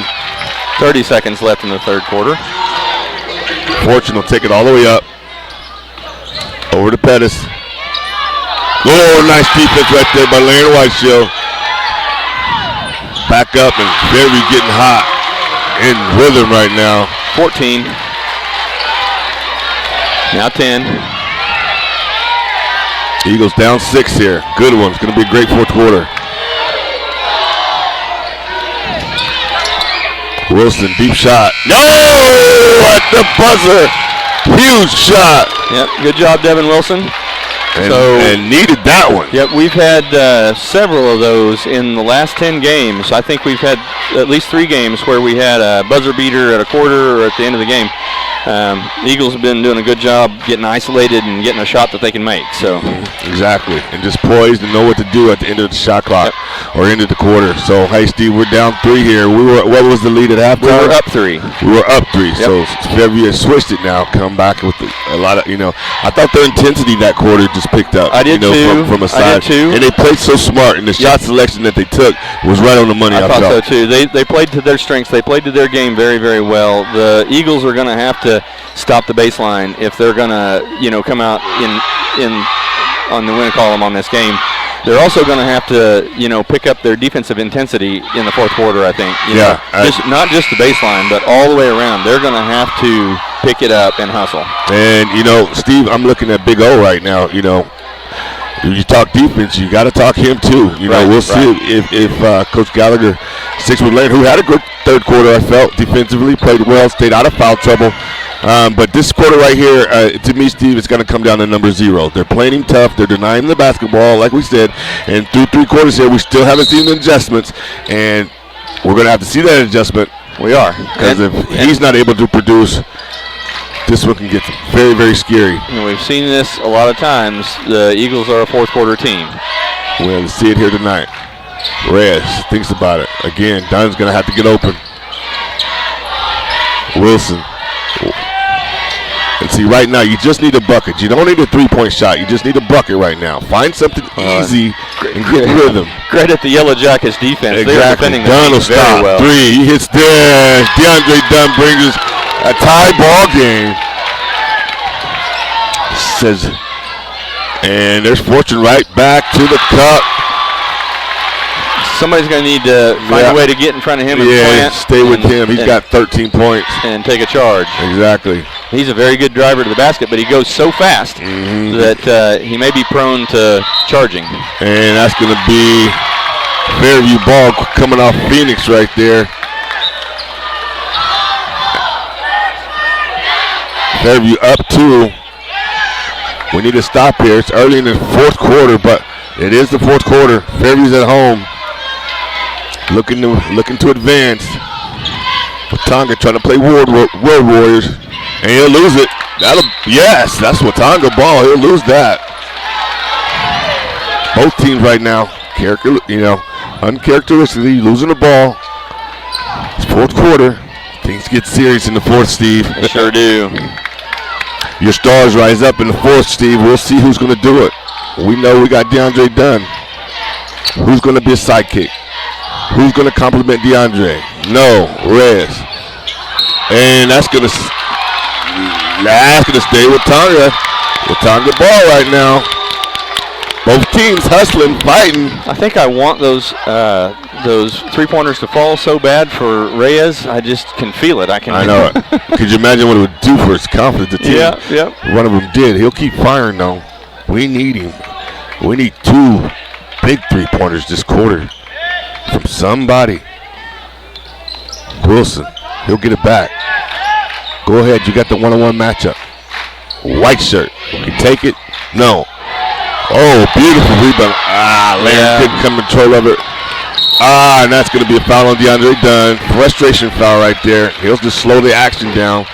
30 seconds left in the third quarter. Fortune will take it all the way up. Over to Pettis. Oh, nice defense right there by Larry Whiteshield. Back up and Fairview getting hot. In rhythm right now. 14. Now 10. Eagles down 6 here. Good one. It's going to be a great fourth quarter. Wilson, deep shot. No! At the buzzer. Huge shot. Yep, good job, Devin Wilson. And needed that one. Yep, we've had several of those in the last 10 games. I think we've had at least 3 games where we had a buzzer beater at a quarter or at the end of the game. Eagles have been doing a good job getting isolated and getting a shot that they can make. So exactly, and just poised and know what to do at the end of the shot clock or end of the quarter. So hey, Steve, we're down 3 here. What was the lead at halftime? We were up 3. We were up 3. Yep. So Fairview has switched it now. Come back with a lot of I thought their intensity that quarter just picked up. I did too. From a side. I did too. And they played so smart, and the shot selection that they took was right on the money. I thought so too. They played to their strengths. They played to their game very, very well. The Eagles are going to have to stop the baseline if they're going to, come out in on the win column on this game. They're also going to have to, pick up their defensive intensity in the fourth quarter, I think. Not just the baseline, but all the way around. They're going to have to pick it up and hustle. And, Steve, I'm looking at Big O right now. You talk defense, you got to talk him too. We'll see if Coach Gallagher sticks with Lane, who had a good third quarter, I felt, defensively, played well, stayed out of foul trouble. But this quarter right here, to me, Steve, it's going to come down to number 0. They're playing him tough. They're denying him the basketball, like we said. And through 3 quarters here, we still haven't seen the adjustments. And we're going to have to see that adjustment. We are. Because if he's not able to produce, this one can get very, very scary. And we've seen this a lot of times. The Eagles are a fourth quarter team. We're going to see it here tonight. Reyes thinks about it. Again, Dunn's going to have to get open. Wilson. And see, right now, you just need a bucket. You don't need a 3-point shot. You just need a bucket right now. Find something easy and get rhythm. Credit the Yellow Jackets defense. Exactly. They're defending Dunn will stop. Well. 3. He hits there. DeAndre Dunn brings us a tie ball game. And there's Fortune right back to the cup. Somebody's going to need to find a way to get in front of him and plant. Stay with him. He's got 13 points. And take a charge. Exactly. He's a very good driver to the basket, but he goes so fast that he may be prone to charging. And that's going to be Fairview ball coming off Phoenix right there. Fairview up 2. We need to stop here. It's early in the fourth quarter, but it is the fourth quarter. Fairview's at home. Looking to advance. Watonga trying to play World Warriors. And he'll lose it. Yes, that's Watonga ball. He'll lose that. Both teams right now, uncharacteristically losing the ball. It's fourth quarter. Things get serious in the fourth, Steve. They sure do. Your Stars rise up in the fourth, Steve. We'll see who's going to do it. We know we got DeAndre Dunn. Who's going to be a sidekick? Who's going to compliment DeAndre? No, Reyes. And that's going to stay with Tonga. Watonga ball right now. Both teams hustling, fighting. I think I want those three-pointers to fall so bad for Reyes. I just can feel it. I know it. Could you imagine what it would do for his confidence? The team. Yeah. One of them did. He'll keep firing, though. We need him. We need 2 big three-pointers this quarter from somebody. Wilson, he'll get it back. Go ahead. You got the one-on-one matchup. White shirt. Can take it? No. Oh, beautiful rebound. Larry didn't come control of it. And that's going to be a foul on DeAndre Dunn. Frustration foul right there. He'll just slow the action down.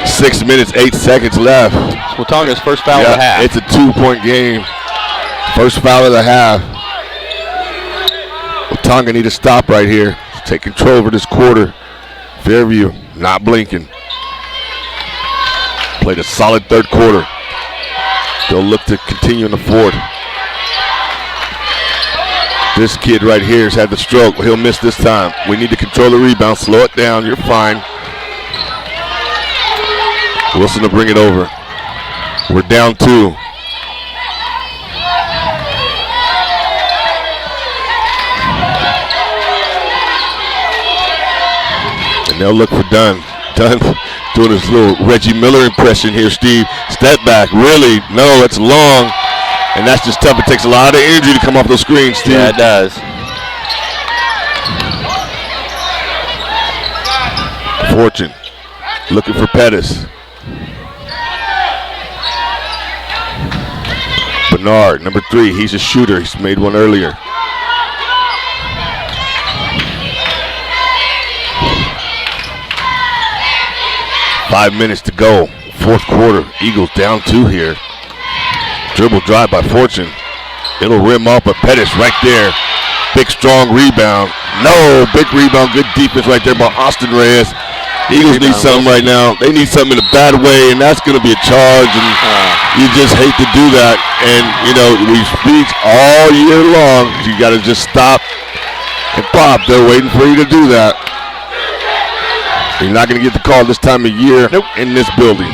6 minutes, 8 seconds left. It's Watonga's first foul of the half. It's a 2-point game. First foul of the half. Watonga need to stop right here. Take control over this quarter. Fairview not blinking. Played a solid third quarter. They'll look to continue in the fourth. This kid right here has had the stroke. He'll miss this time. We need to control the rebound. Slow it down. You're fine. Wilson will bring it over. We're down 2. And they'll look for Dunn. Dunn doing his little Reggie Miller impression here, Steve. Step back. Really? No, it's long. And that's just tough. It takes a lot of energy to come off those screens, Steve. Yeah, it does. Fortune looking for Pettis. Bernard, number 3. He's a shooter. He's made one earlier. Five minutes to go. Fourth quarter. Eagles down 2 here. Dribble drive by Fortune. It'll rim up, but Pettis right there. Big, strong rebound. No, big rebound. Good defense right there by Austin Reyes. Eagles need something right now. They need something in a bad way, and that's going to be a charge, and you just hate to do that. And, you know, we speak all year long. You got to just stop and pop. They're waiting for you to do that. You're not going to get the call this time of year in this building.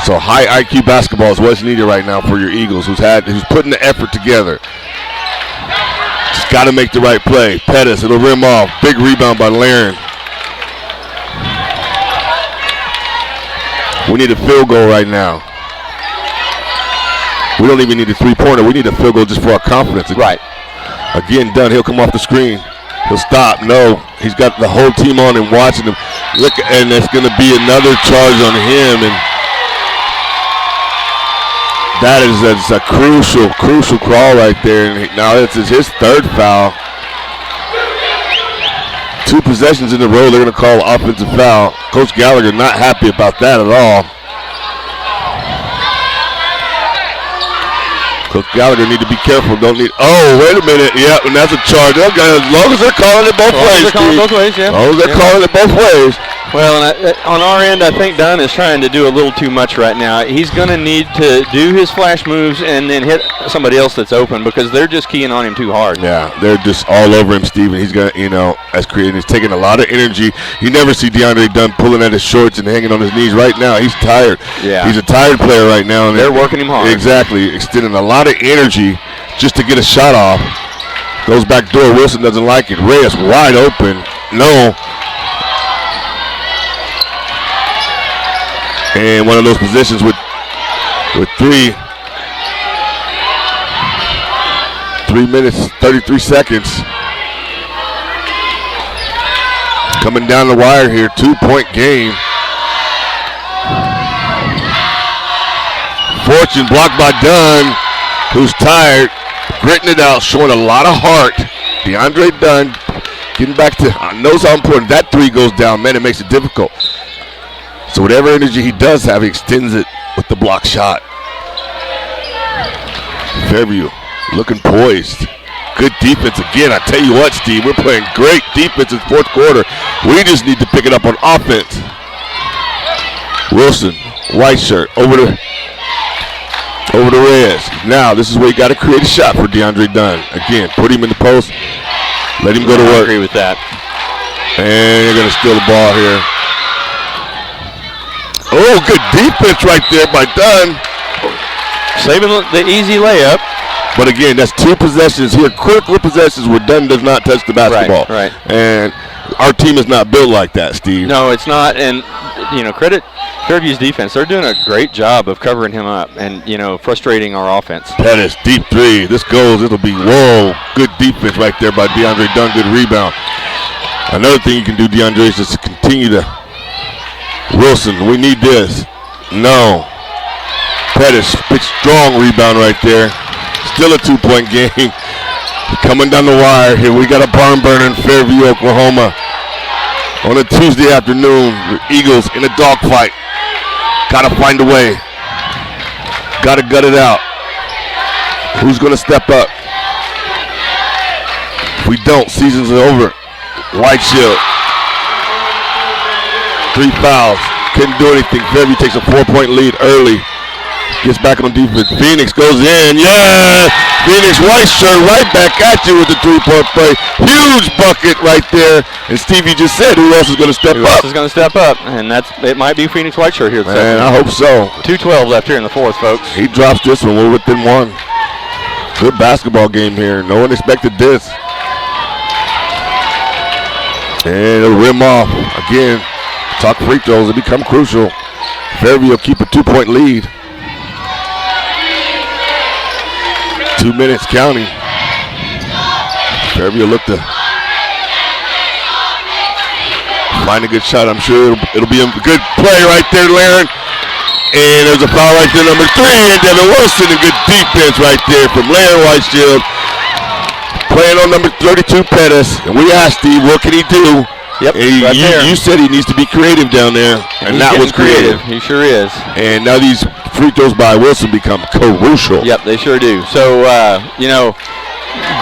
So high IQ basketball is what's needed right now for your Eagles, who's putting the effort together. Just got to make the right play. Pettis, it'll rim off. Big rebound by Laren. We need a field goal right now. We don't even need a three-pointer. We need a field goal just for our confidence. Right. Again, Dunn, he'll come off the screen. He'll stop. No, he's got the whole team on him watching him. Look, and it's going to be another charge on him. And that's a crucial crawl right there. And now it's his third foul. 2 possessions in a row, they're going to call offensive foul. Coach Gallagher not happy about that at all. Coach Gallagher need to be careful. Oh, wait a minute. Yeah, and that's a charge. Okay, as long as they're calling it both ways. They're calling both ways, yeah. As long as they're calling it both ways. Well, and on our end, I think Dunn is trying to do a little too much right now. He's going to need to do his flash moves and then hit somebody else that's open because they're just keying on him too hard. Yeah, they're just all over him, Steven. He's going to, as creating, he's taking a lot of energy. You never see DeAndre Dunn pulling at his shorts and hanging on his knees. Right now, he's tired. Yeah. He's a tired player right now. And they're working him hard. Exactly. Extending a lot of energy just to get a shot off. Goes back door. Wilson doesn't like it. Reyes wide open. No. And one of those positions with 3 minutes, 33 seconds. Coming down the wire here, 2-point game. Fortune blocked by Dunn, who's tired, gritting it out, showing a lot of heart. DeAndre Dunn getting back to, knows how important that 3 goes down. Man, it makes it difficult. So whatever energy he does have, he extends it with the block shot. Fairview looking poised. Good defense again. I tell you what, Steve, we're playing great defense in fourth quarter. We just need to pick it up on offense. Wilson, white shirt, over to over the Reds. Now, this is where you got to create a shot for DeAndre Dunn. Again, put him in the post. Let him go to work. I agree with that. And they're going to steal the ball here. Oh, good defense right there by Dunn. Saving the easy layup. But again, that's 2 possessions here. Critical possessions where Dunn does not touch the basketball. Right. And our team is not built like that, Steve. No, it's not. And, credit Fairview's defense. They're doing a great job of covering him up and, frustrating our offense. Pettis, deep 3. This goes. It'll be, whoa, good defense right there by DeAndre Dunn. Good rebound. Another thing you can do, DeAndre, is just to continue to. Wilson, we need this. No. Pettis, big strong rebound right there. Still a 2-point game. Coming down the wire here. We got a barn burner in Fairview, Oklahoma. On a Tuesday afternoon, the Eagles in a dogfight. Gotta find a way. Gotta gut it out. Who's gonna step up? If we don't, season's over. White shield. 3 fouls. Couldn't do anything. Fairview takes a 4-point lead early. Gets back on defense. Phoenix goes in. Yeah! Phoenix white shirt right back at you with the 3-point play. Huge bucket right there. And Stevie just said, who else is going to step up? Who else is going to step up? And it might be Phoenix white shirt here. Man, I hope so. 2:12 left here in the 4th, folks. He drops this one. We're within 1. Good basketball game here. No one expected this. And it'll rim off. Again, talk free throws. They become crucial. Fairview will keep a 2-point lead. 2 minutes counting. Fairview look to find a good shot. I'm sure it'll be a good play right there, Laren. And there's a foul right there, number 3, and Devin Wilson. A good defense right there from Laren Whiteshield. Playing on number 32, Pettis. And we asked Steve, what can he do? Yep, you said he needs to be creative down there, and that was creative. He sure is. And now these free throws by Wilson become crucial. Yep, they sure do. So,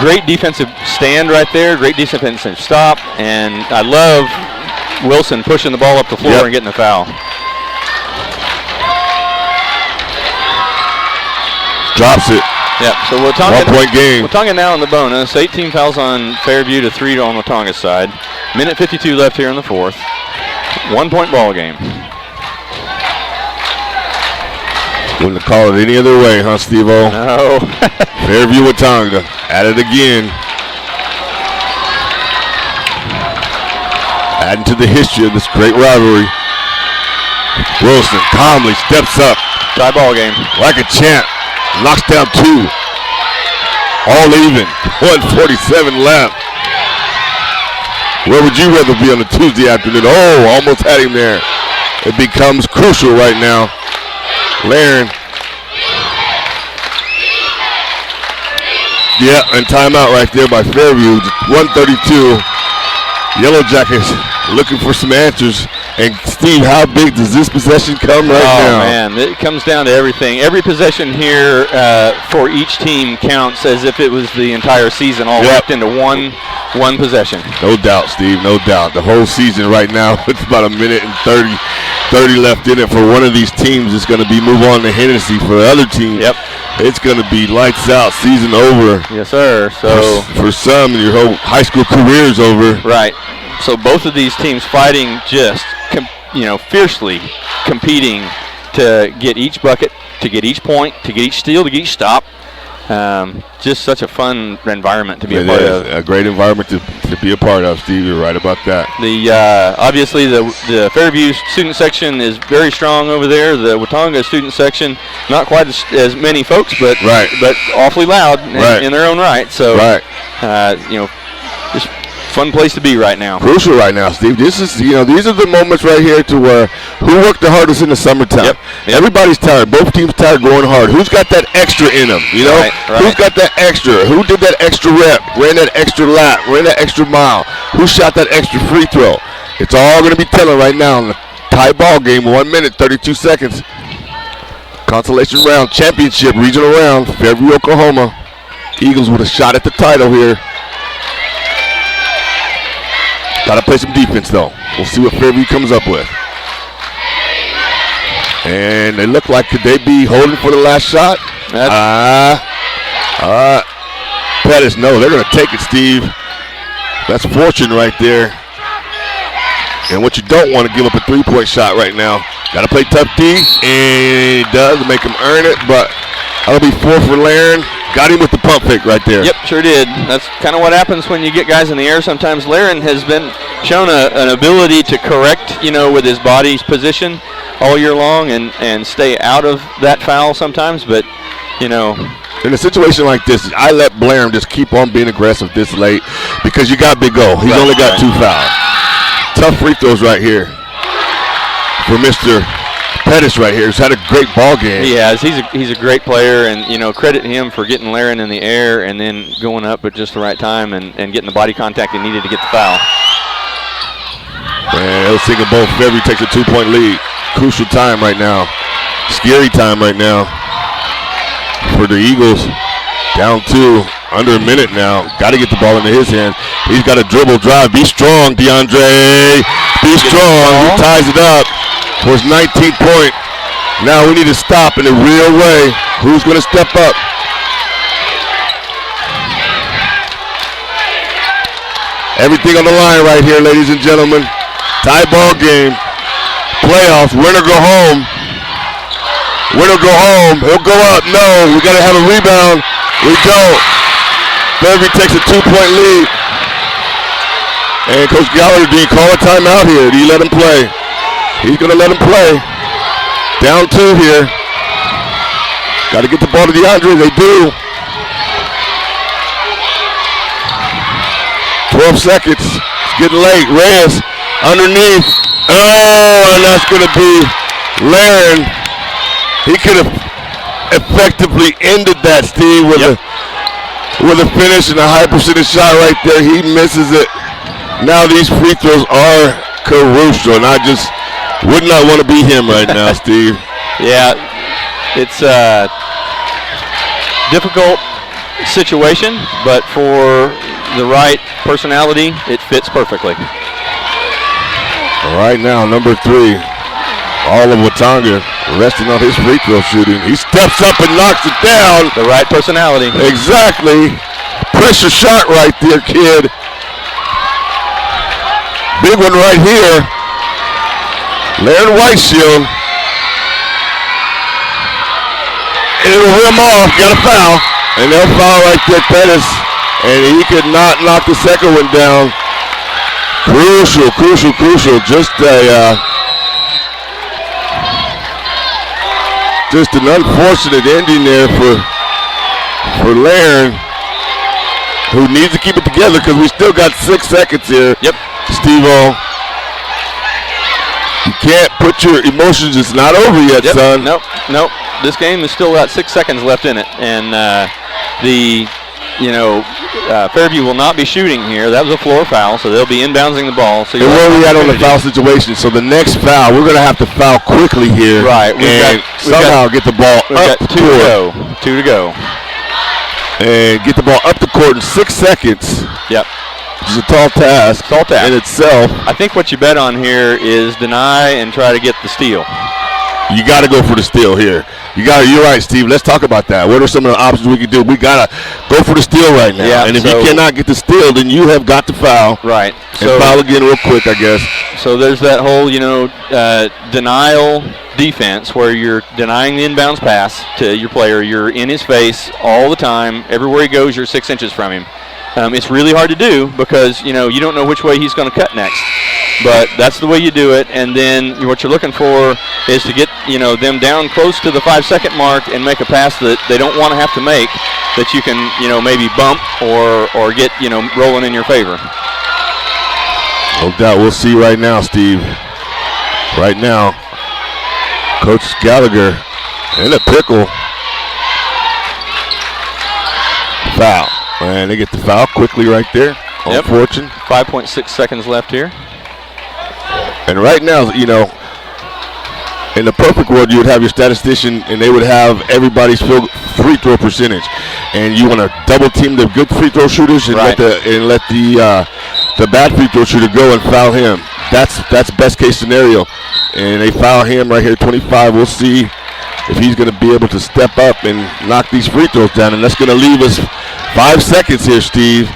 great defensive stand right there, great defensive stop, and I love Wilson pushing the ball up the floor and getting the foul. Drops it. Yep, so Watonga, 1-point game. Watonga now in the bonus. 18 fouls on Fairview to 3 on Watonga's side. Minute 52 left here in the 4th. 1-point ball game. Wouldn't have called it any other way, huh, Steve-O? No. Fairview Watonga at it again. Adding to the history of this great rivalry. Wilson calmly steps up. Tie ball game. Like a champ. Knocks down 2. All even. 1:47 left. Where would you rather be on a Tuesday afternoon? Oh, almost had him there. It becomes crucial right now. Laren. Yeah, and timeout right there by Fairview. 1:32. Yellow Jackets looking for some answers. And Steve, how big does this possession come right now? Oh man, it comes down to everything. Every possession here for each team counts as if it was the entire season all wrapped into one possession. No doubt, Steve, no doubt. The whole season right now, it's about a minute and 30 left in it. For one of these teams, it's going to be move on to Hennessy. For the other team, it's going to be lights out, season over. Yes, sir. So for some, your whole high school career is over. Right. So both of these teams fighting just, fiercely competing to get each bucket, to get each point, to get each steal, to get each stop. Just such a fun environment to be a part of. A great environment to be a part of, Steve. You're right about that. Obviously the Fairview student section is very strong over there. The Watonga student section, not quite as many folks, but awfully loud in their own right. So just fun place to be right now. Crucial right now, Steve. This is, these are the moments right here to where who worked the hardest in the summertime. Everybody's tired. Both teams tired going hard. Who's got that extra in them? Who's got that extra? Who did that extra rep? Ran that extra lap? Ran that extra mile? Who shot that extra free throw? It's all going to be telling right now in the tie ball game. 1 minute, 32 seconds. Consolation round, championship, regional round, Fairview, Oklahoma. Eagles with a shot at the title here. Got to play some defense, though. We'll see what Fairview comes up with. And they look like, could they be holding for the last shot? Pettis, no, they're going to take it, Steve. That's fortune right there. And what you don't want to give up a three-point shot right now. Got to play tough D, and he does make him earn it, but that'll be 4 for Laren. Got him with the pump fake right there. Yep, sure did. That's kind of what happens when you get guys in the air. Sometimes Laren has been shown an ability to correct, with his body's position all year long and stay out of that foul sometimes, but, in a situation like this, I let Blairham just keep on being aggressive this late because you got Big O. He's only got 2 fouls. Tough free throws right here for Mr. Pettis right here. He's had a great ball game. He has. He's a great player, and, credit him for getting Laren in the air and then going up at just the right time and getting the body contact he needed to get the foul. Man, El Seguin both. Fairview takes a 2-point lead. Crucial time right now. Scary time right now for the Eagles. Down 2. Under a minute now. Got to get the ball into his hands. He's got a dribble drive. Be strong, DeAndre. Be strong. He ties it up for his 19th point. Now we need to stop in a real way. Who's going to step up? Everything on the line right here, ladies and gentlemen. Tie ball game. Playoffs. Winner go home. Winner go home. He'll go up. No. We got to have a rebound. We don't. Fairview takes a 2-point lead. And Coach Gallagher, did he call a timeout here? Did he let him play? He's going to let him play. Down 2 here. Got to get the ball to DeAndre. They do. 12 seconds. It's getting late. Reyes underneath. Oh, and that's going to be Laren. He could have effectively ended that, Steve, with a finish and a high percentage shot right there. He misses it. Now these free throws are crucial, and I just would not want to be him right now, Steve. Yeah, it's a difficult situation, but for the right personality, it fits perfectly. All right, now number 3, all of Watonga resting on his free throw shooting. He steps up and knocks it down. The right personality. Exactly. Pressure shot right there, kid. Big one right here. Laren Whiteshield. It'll rim off. Got a foul. And they'll foul right there, Pettis. And he could not knock the second one down. Crucial. Just an unfortunate ending there for Laren, who needs to keep it together because we still got 6 seconds here. Yep. Steve-O, you can't put your emotions, it's not over yet, son. Nope. This game has still got 6 seconds left in it. And Fairview will not be shooting here. That was a floor foul, so they'll be inbouncing the ball. So where are we at on the foul situation? So the next foul, we're going to have to foul quickly here. Right. Somehow get the ball up got 2 to go. 2 to go. And get the ball up the court in 6 seconds. Yep. It's a tall task in itself. I think what you bet on here is deny and try to get the steal. You got to go for the steal here. You're right, Steve. Let's talk about that. What are some of the options we can do? We got to go for the steal right now. Yeah, and if you cannot get the steal, then you have got to foul. Right. And foul again real quick, I guess. So there's that whole, denial defense where you're denying the inbounds pass to your player. You're in his face all the time. Everywhere he goes, you're 6 inches from him. It's really hard to do because, you don't know which way he's going to cut next. But that's the way you do it. And then what you're looking for is to get, them down close to the 5-second mark and make a pass that they don't want to have to make, that you can, maybe bump or get, rolling in your favor. No doubt. We'll see right now, Steve. Right now, Coach Gallagher in a pickle. Foul. And they get the foul quickly right there. Yep. Fortune. 5.6 seconds left here. And right now, in the perfect world, you would have your statistician and they would have everybody's free throw percentage. And you want to double team the good free throw shooters and let the bad free throw shooter go and foul him. That's best case scenario. And they foul him right here, 25. We'll see if he's going to be able to step up and knock these free throws down. And that's going to leave us 5 seconds here, Steve.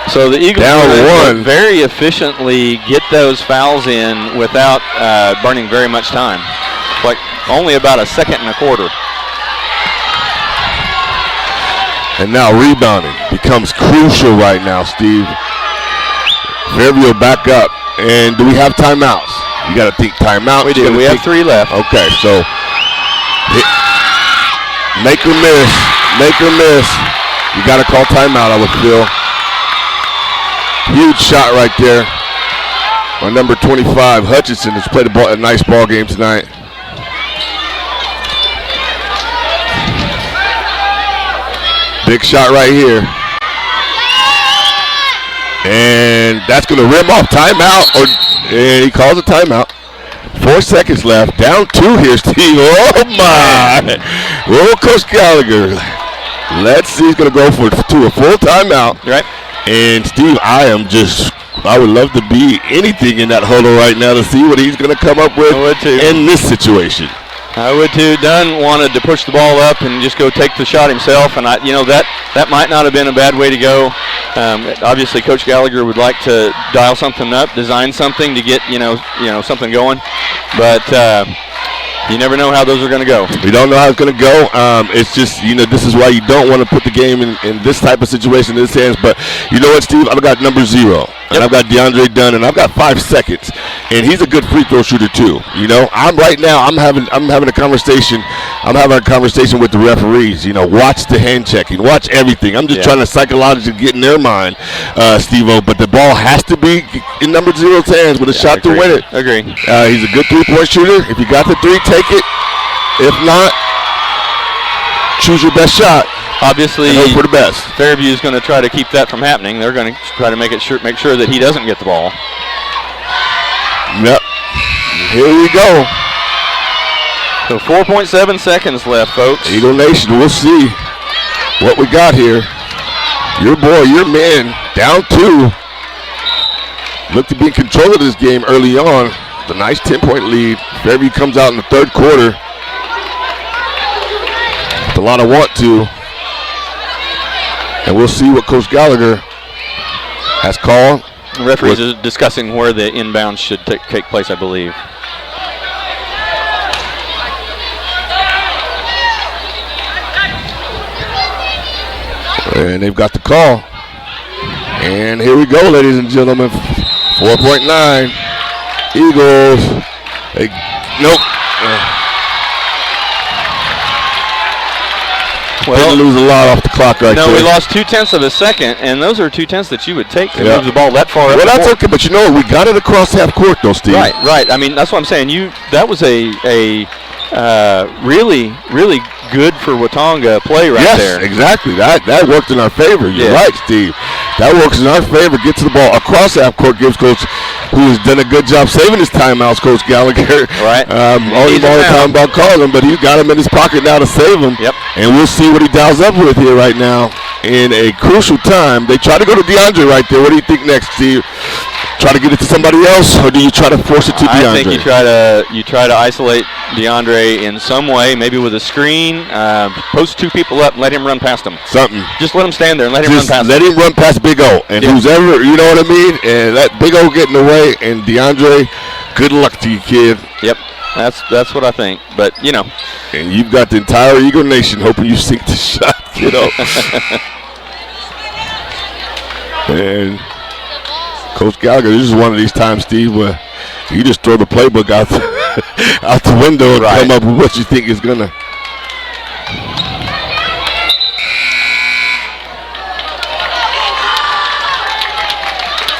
So the Eagles down 1. Very efficiently get those fouls in without burning very much time. Like only about a second and a quarter. And now rebounding becomes crucial right now, Steve. Fairview back up. And do we have timeouts? You got to think timeout. We do. We have 3 left. Okay, so make or miss. Make or miss. You got to call timeout, I would feel. Huge shot right there. On number 25, Hutchinson has played a nice ball game tonight. Big shot right here. And that's going to rim off timeout. And he calls a timeout. 4 seconds left. Down 2 here, Steve. Oh, my. Oh, Coach Gallagher. Let's see. He's going to go to a full timeout. Right. And, Steve, I would love to be anything in that huddle right now to see what he's going to come up with in this situation. I would too. Dunn wanted to push the ball up and just go take the shot himself, and that might not have been a bad way to go. Obviously, Coach Gallagher would like to dial something up, design something to get something going, but you never know how those are going to go. You don't know how it's going to go. It's just, this is why you don't want to put the game in this type of situation in his hands. But you know what, Steve? I've got number 0, and I've got DeAndre Dunn, and I've got 5 seconds, and he's a good free throw shooter too. I'm having a conversation. I'm having a conversation with the referees. Watch the hand checking, watch everything. I'm just trying to psychologically get in their mind, Steve-O. But the ball has to be in number 0's hands with a shot to win it. Agree. He's a good 3-point shooter. If you got the 3, take it. If not, choose your best shot. Obviously, and hope for the best. Fairview is going to try to keep that from happening. They're going to try to make sure that he doesn't get the ball. Yep. Here we go. So 4.7 seconds left, folks. Eagle Nation, we'll see what we got here. Your boy, your man, down 2. Looked to be in control of this game early on. The nice 10-point lead. Fairview comes out in the 3rd quarter with a lot of want to. And we'll see what Coach Gallagher has called. The referees are discussing where the inbounds should take place, I believe. And they've got the call. And here we go, ladies and gentlemen. 4.9. Eagles. Nope. Well, didn't lose a lot off the clock right there. No, we lost 0.2 of a second, and those are 0.2 that you would take to move the ball that far up. Well, that's okay, but we got it across half court, though, Steve. Right. I mean, that's what I'm saying. That was a really, really good for Watonga play there. Yes, exactly. That worked in our favor. You're right, Steve. That works in our favor. Get to the ball across half court. Gives Coach, who has done a good job saving his timeouts, Coach Gallagher. Right. Only all the time about calling him, but he's got him in his pocket now to save him. Yep. And we'll see what he dials up with here right now in a crucial time. They try to go to DeAndre right there. What do you think next, Steve? Try to get it to somebody else, or do you try to force it to DeAndre? I think you try to isolate DeAndre in some way, maybe with a screen. Post 2 people up and let him run past them. Something. Just let him stand there and let him run past let him run past Big O. And who's ever, you know what I mean? And let Big O get in the way. And DeAndre, good luck to you, kid. Yep. That's what I think. But, And you've got the entire Eagle Nation hoping you sink the shot, And Coach Gallagher, this is one of these times, Steve, where you just throw the playbook out the window and come up with what you think is going to.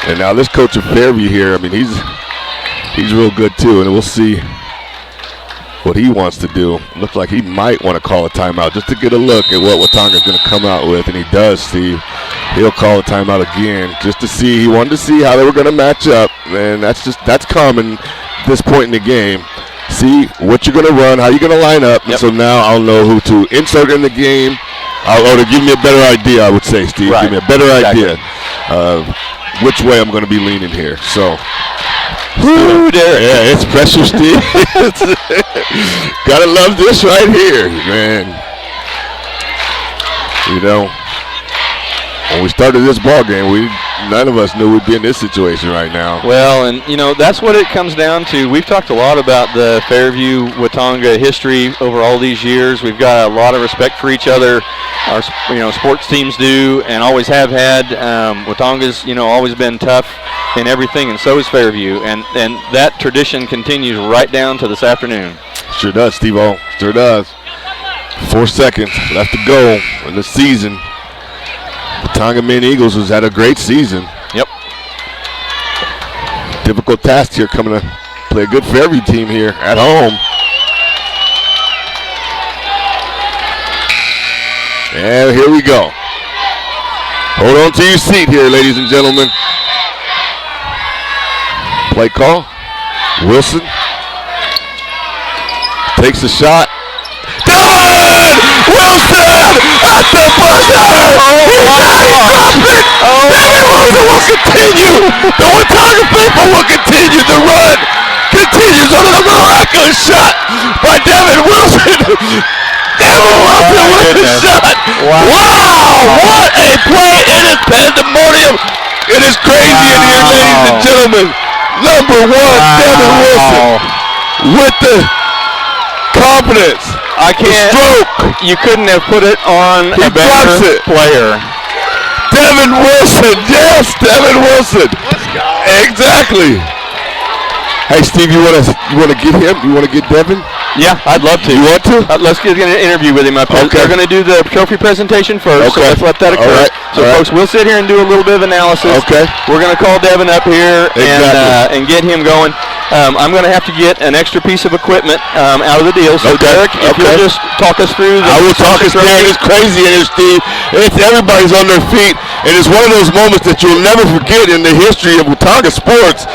And now this coach of Fairview here, I mean, he's real good too, and we'll see what he wants to do. Looks like he might want to call a timeout just to get a look at what Watonga's going to come out with, and he does, Steve. He'll call a timeout again just to see. He wanted to see how they were going to match up, and that's common at this point in the game. See what you're going to run, how you're going to line up, and so now I'll know who to insert in the game, or to give me a better idea, I would say, Steve. Give me a better idea of which way I'm going to be leaning here. So Woo, Derek. Yeah, it's pressure, Steve. Gotta love this right here, man. You know, when we started this ball game, none of us knew we'd be in this situation right now. Well, and you know that's what it comes down to. We've talked a lot about the Fairview Watonga history over all these years. We've got a lot of respect for each other. Our sports teams do, and always have had. Watonga's always been tough in everything, and so is Fairview, and that tradition continues right down to this afternoon. Sure does, Steve-O. Sure does. 4 seconds left to go in the season. Watonga Men Eagles has had a great season. Yep. Difficult task here, coming to play a good Fairview team here at home. And here we go. Hold on to your seat here, ladies and gentlemen. Play call. Wilson takes a shot. Done! Wilson at the buzzer! He dropped it! David Wilson will continue! The Watonga people will continue the run! Continues on a miraculous shot by David Wilson! David Wilson with the shot! Wow! What a play! It is pandemonium! It is crazy in here, ladies and gentlemen! Number one, David Wilson with the confidence. I can't. Stroke. You couldn't have put it on a better player. Devin Wilson. Yes, Devin Wilson. Let's go. Exactly. Hey, Steve, you want to get him? You want to get Devin? Yeah, I'd love to. You want to? Let's get an interview with him. Okay. They're going to do the trophy presentation first, so let's let that occur. All right. So, folks, we'll sit here and do a little bit of analysis. Okay. We're going to call Devin up here Exactly. and get him going. I'm going to have to get an extra piece of equipment out of the deal. So, Derek, if you'll just talk us through the I will talk us through it. It's crazy in here, Steve. Everybody's on their feet, and it's one of those moments that you'll never forget in the history of Watonga sports.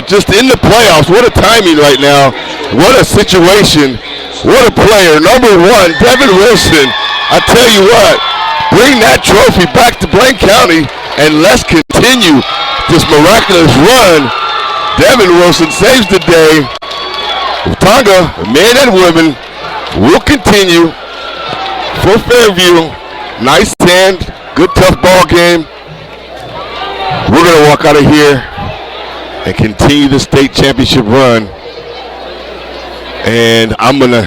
Just in the playoffs, what a timing right now. What a situation. What a player. Number one, Devin Wilson. I tell you what, bring that trophy back to Blaine County, and let's continue this miraculous run. Devin Wilson saves the day. Watonga, men and women, will continue for Fairview. Nice stand, good tough ball game. We're going to walk out of here and continue the state championship run. And I'm going to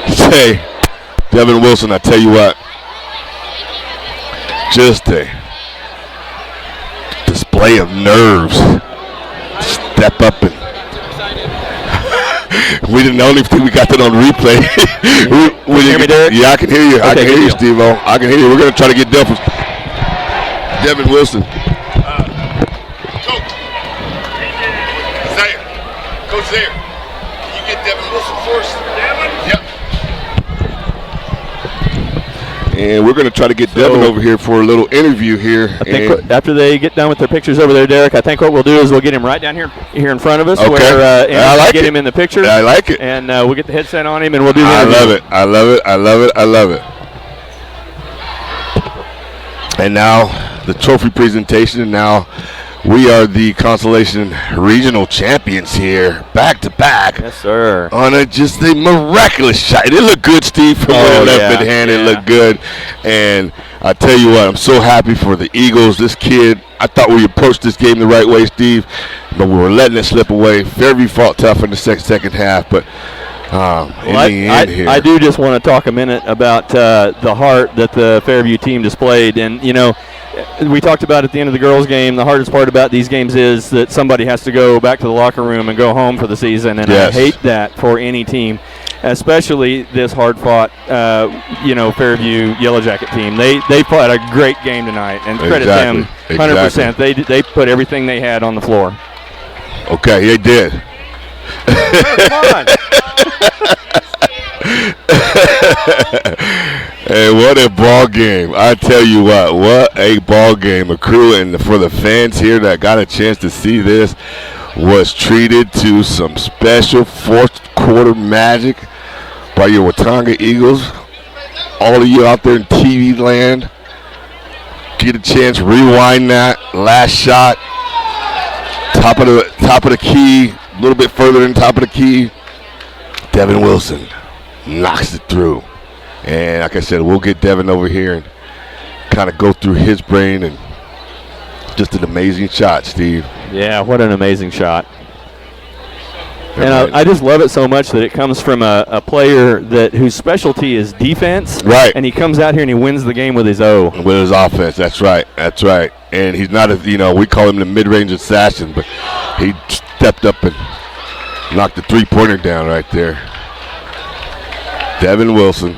say, Devin Wilson, I tell you what, just a display of nerves. Step up and we didn't know if we got that on replay. Can you hear me, Derek? Yeah, I can hear you. Okay, I can hear you, deal. Steve-O. I can hear you. We're going to try to get Devin Wilson. Coach Zaire, can you get Devin Wilson first? Devin? Yep. And we're going to try to get Devin over here for a little interview here. I think after they get done with their pictures over there, Derek, I think what we'll do is we'll get him right down here in front of us. Okay. Where, I like get it. him in the picture. I like it. And we'll get the headset on him, and we'll do the I interview. love it. I love it. I love it. I love it. And now the trophy presentation, and now we are the Constellation Regional Champions here, back to back. Yes, sir. On just a miraculous shot. It looked good, Steve, from the left hand. It looked good. And I tell you what, I'm so happy for the Eagles. This kid, I thought we approached this game the right way, Steve, but we were letting it slip away. Fairview fought tough in the second half, but in the end here. I do just want to talk a minute about the heart that the Fairview team displayed. And, we talked about at the end of the girls' game, the hardest part about these games is that somebody has to go back to the locker room and go home for the season. And yes. I hate that for any team, especially this hard-fought, Fairview Yellow Jacket team. They fought a great game tonight, and credit them 100%. Exactly. They put everything they had on the floor. Okay, they did. Come on. Hey, what a ball game. I tell you what a ball game. A crew, and for the fans here that got a chance to see this, was treated to some special fourth quarter magic by your Watonga Eagles. All of you out there in TV land, get a chance, rewind that last shot. Top of the key, a little bit further than top of the key. Devin Wilson knocks it through. And like I said, we'll get Devin over here and kind of go through his brain, and just an amazing shot, Steve. Yeah, what an amazing shot. And I just love it so much that it comes from a player whose specialty is defense. Right. And he comes out here and he wins the game with his O. With his offense, that's right. And he's not we call him the mid-range assassin, but he stepped up and knocked the three-pointer down right there. Devin Wilson.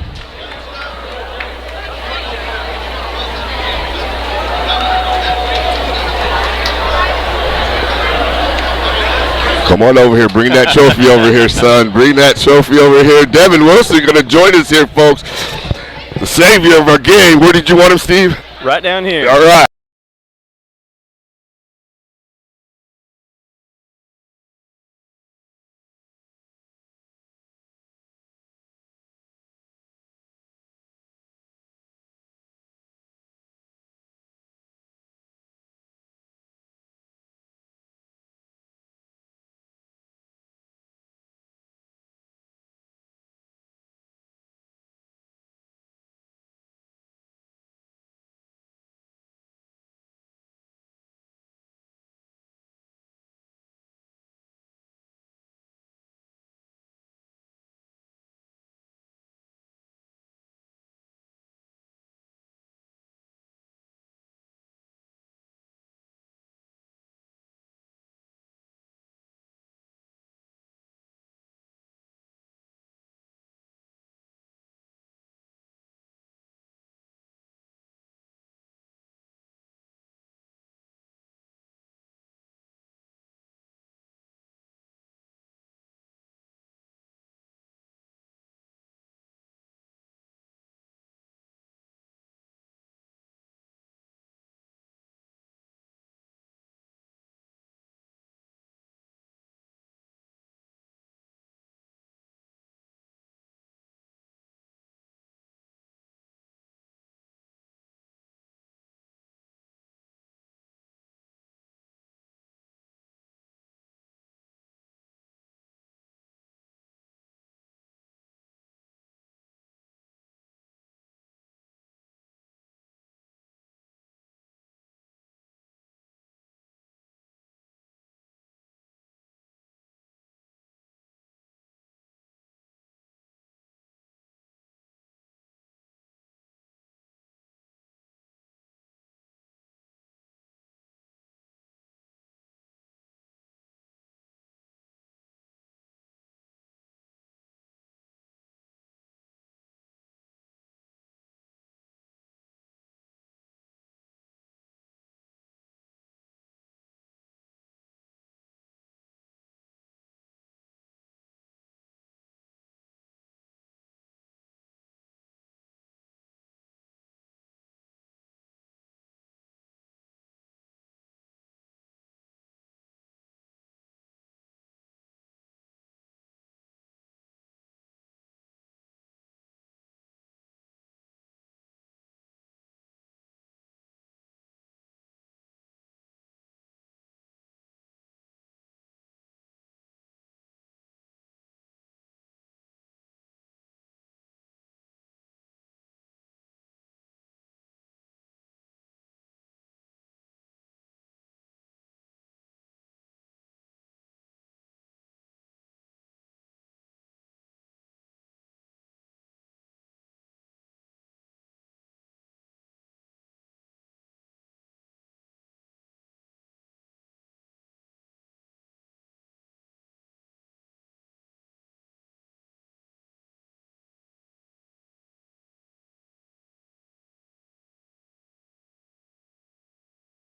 Come on over here. Bring that trophy over here, son. Bring that trophy over here. Devin Wilson going to join us here, folks. The savior of our game. Where did you want him, Steve? Right down here. All right.